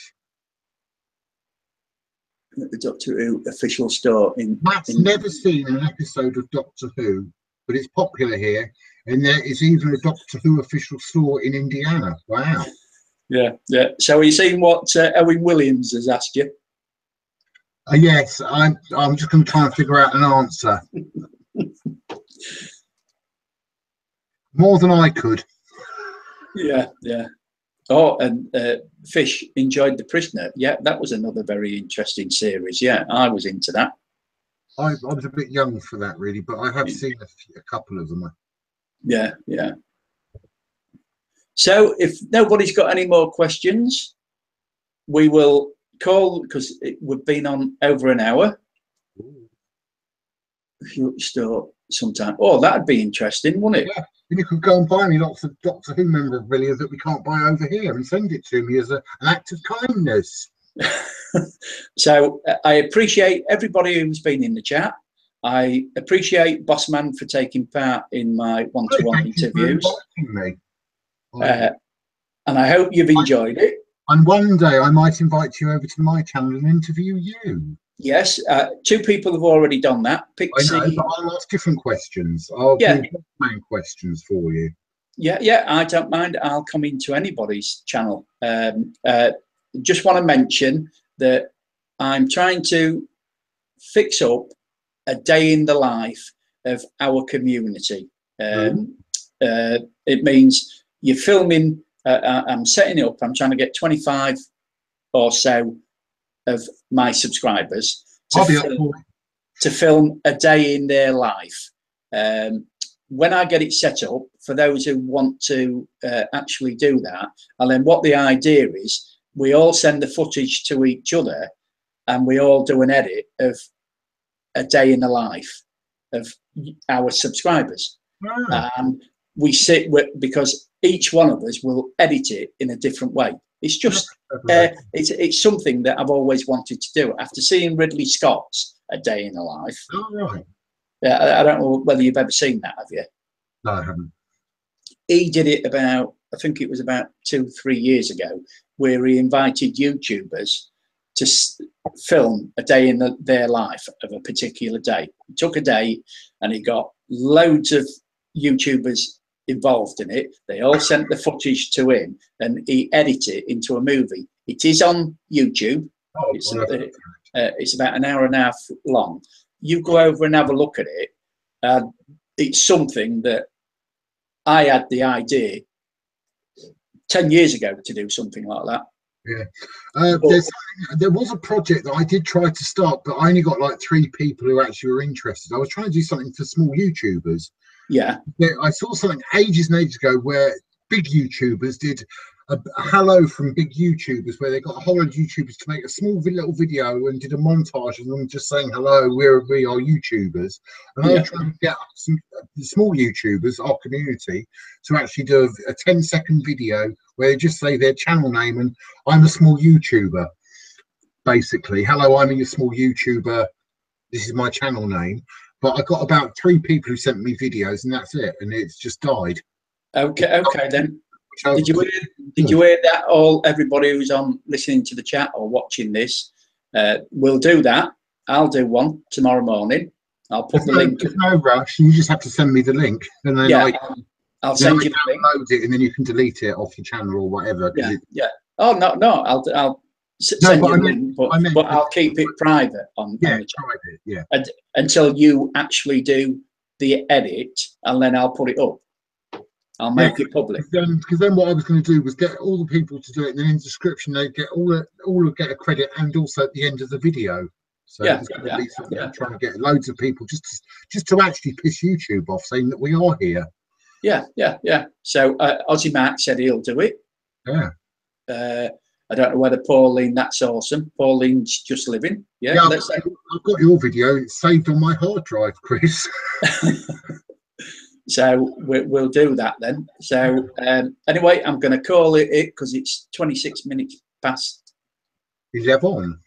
The Doctor Who official store in. Matt's never seen an episode of Doctor Who, but it's popular here, and there is even a Doctor Who official store in Indiana. Wow. Yeah, yeah. So are you seeing what Owen Williams has asked you? Yes, I'm just going to try and figure out an answer. More than I could. Yeah, yeah. Oh, and Fish enjoyed The Prisoner. Yeah, that was another very interesting series. Yeah, I was into that. I was a bit young for that, really, but I have seen a couple of them. Yeah, yeah. So if nobody's got any more questions, we will call, because we've been on over an hour. If you store sometime. Oh, that'd be interesting, wouldn't it? Yeah. And you could go and buy me lots of Doctor Who memorabilia that we can't buy over here and send it to me as an act of kindness. So I appreciate everybody who's been in the chat. I appreciate Bossman for taking part in my one-to-one interviews. And I hope you've enjoyed it. And one day I might invite you over to my channel and interview you. Yes, 2 people have already done that. Pixie. I know, but I'll ask different questions. I'll do main questions for you. Yeah, yeah, I don't mind. I'll come into anybody's channel. Just want to mention that I'm trying to fix up a day in the life of our community. It means you're filming, I'm setting it up, I'm trying to get 25 or so of my subscribers to film a day in their life. When I get it set up, for those who want to actually do that, and then what the idea is, we all send the footage to each other and we all do an edit of a day in the life of our subscribers. And we sit with, because each one of us will edit it in a different way. It's just, it's something that I've always wanted to do. After seeing Ridley Scott's A Day in the Life. I don't know whether you've ever seen that, have you? No, I haven't. He did it about, I think it was about 2-3 years ago, where he invited YouTubers to film a day in their life of a particular day. He took a day and he got loads of YouTubers involved in it. They all sent the footage to him and he edited it into a movie. It is on YouTube. It's about an hour and a half long. You go over and have a look at it. It's something that I had the idea 10 years ago to do something like that. Yeah, there was a project that I did try to start, but I only got like 3 people who actually were interested. I was trying to do something for small YouTubers. Yeah, I saw something ages and ages ago where big YouTubers did a hello from big YouTubers, where they got a whole lot of YouTubers to make a small little video and did a montage of them just saying hello, we are YouTubers. And I was trying to get some small YouTubers, our community, to actually do a 10-second video where they just say their channel name and I'm a small YouTuber, basically. Hello, I'm a small YouTuber. This is my channel name. But I got about 3 people who sent me videos, and that's it. And it's just died. Okay then. Did you hear that? Everybody who's on listening to the chat or watching this, will do that. I'll do one tomorrow morning. I'll put the link. There's no rush. You just have to send me the link, and then I'll send you the link. Download it, and then you can delete it off your channel or whatever. Yeah. Oh no, I'll send you a link, but I'll keep it private on the channel. Private, yeah. Until you actually do the edit, and then I'll put it up. I'll make it public. Because then what I was going to do was get all the people to do it, and then in the description they get all get a credit, and also at the end of the video. So I'm trying to get loads of people just to actually piss YouTube off, saying that we are here. Yeah. So Aussie Mac said he'll do it. Yeah. I don't know whether Pauline, that's awesome. Pauline's just living. Yeah, I've got your video. It's saved on my hard drive, Chris. So we'll do that then. So anyway, I'm going to call it because it's 26 minutes past 11.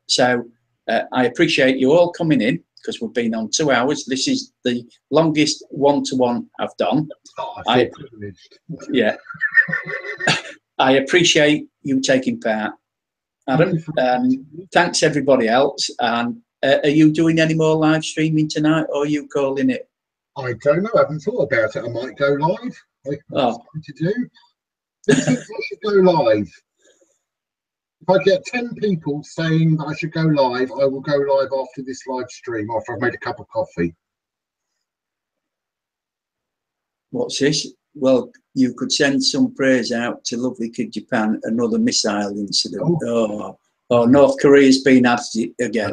So I appreciate you all coming in, because we've been on 2 hours. This is the longest one-to-one I've done. Oh, I feel privileged. Yeah. I appreciate you taking part, Adam. Thanks everybody else. And are you doing any more live streaming tonight, or are you calling it? I don't know. I haven't thought about it. I might go live. To do. Who thinks I should go live? If I get 10 people saying that I should go live, I will go live after this live stream, after I've made a cup of coffee. What's this? Well, you could send some prayers out to lovely Kid Japan, another missile incident. Oh, North Korea's been at it again.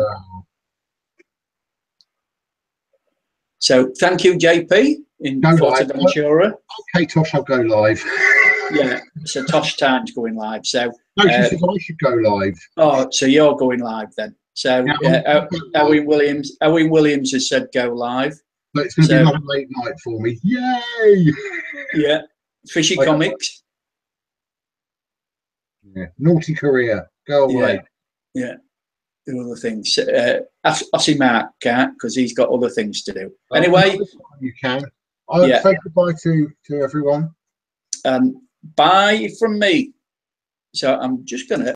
So thank you, JP, in Fortaventura. Okay, Tosh, I'll go live. Yeah, so Tosh Time's going live. So no, she said I should go live. Oh, so you're going live then. So Owen Williams has said go live. But it's going to be another late night for me. Yay! Yeah, Fishy Comics. Yeah, Naughty Korea. Go away. Yeah. Other things. Ossie Mark can't, because he's got other things to do. Anyway, you can. I'll say goodbye to everyone. Bye from me. So I'm just gonna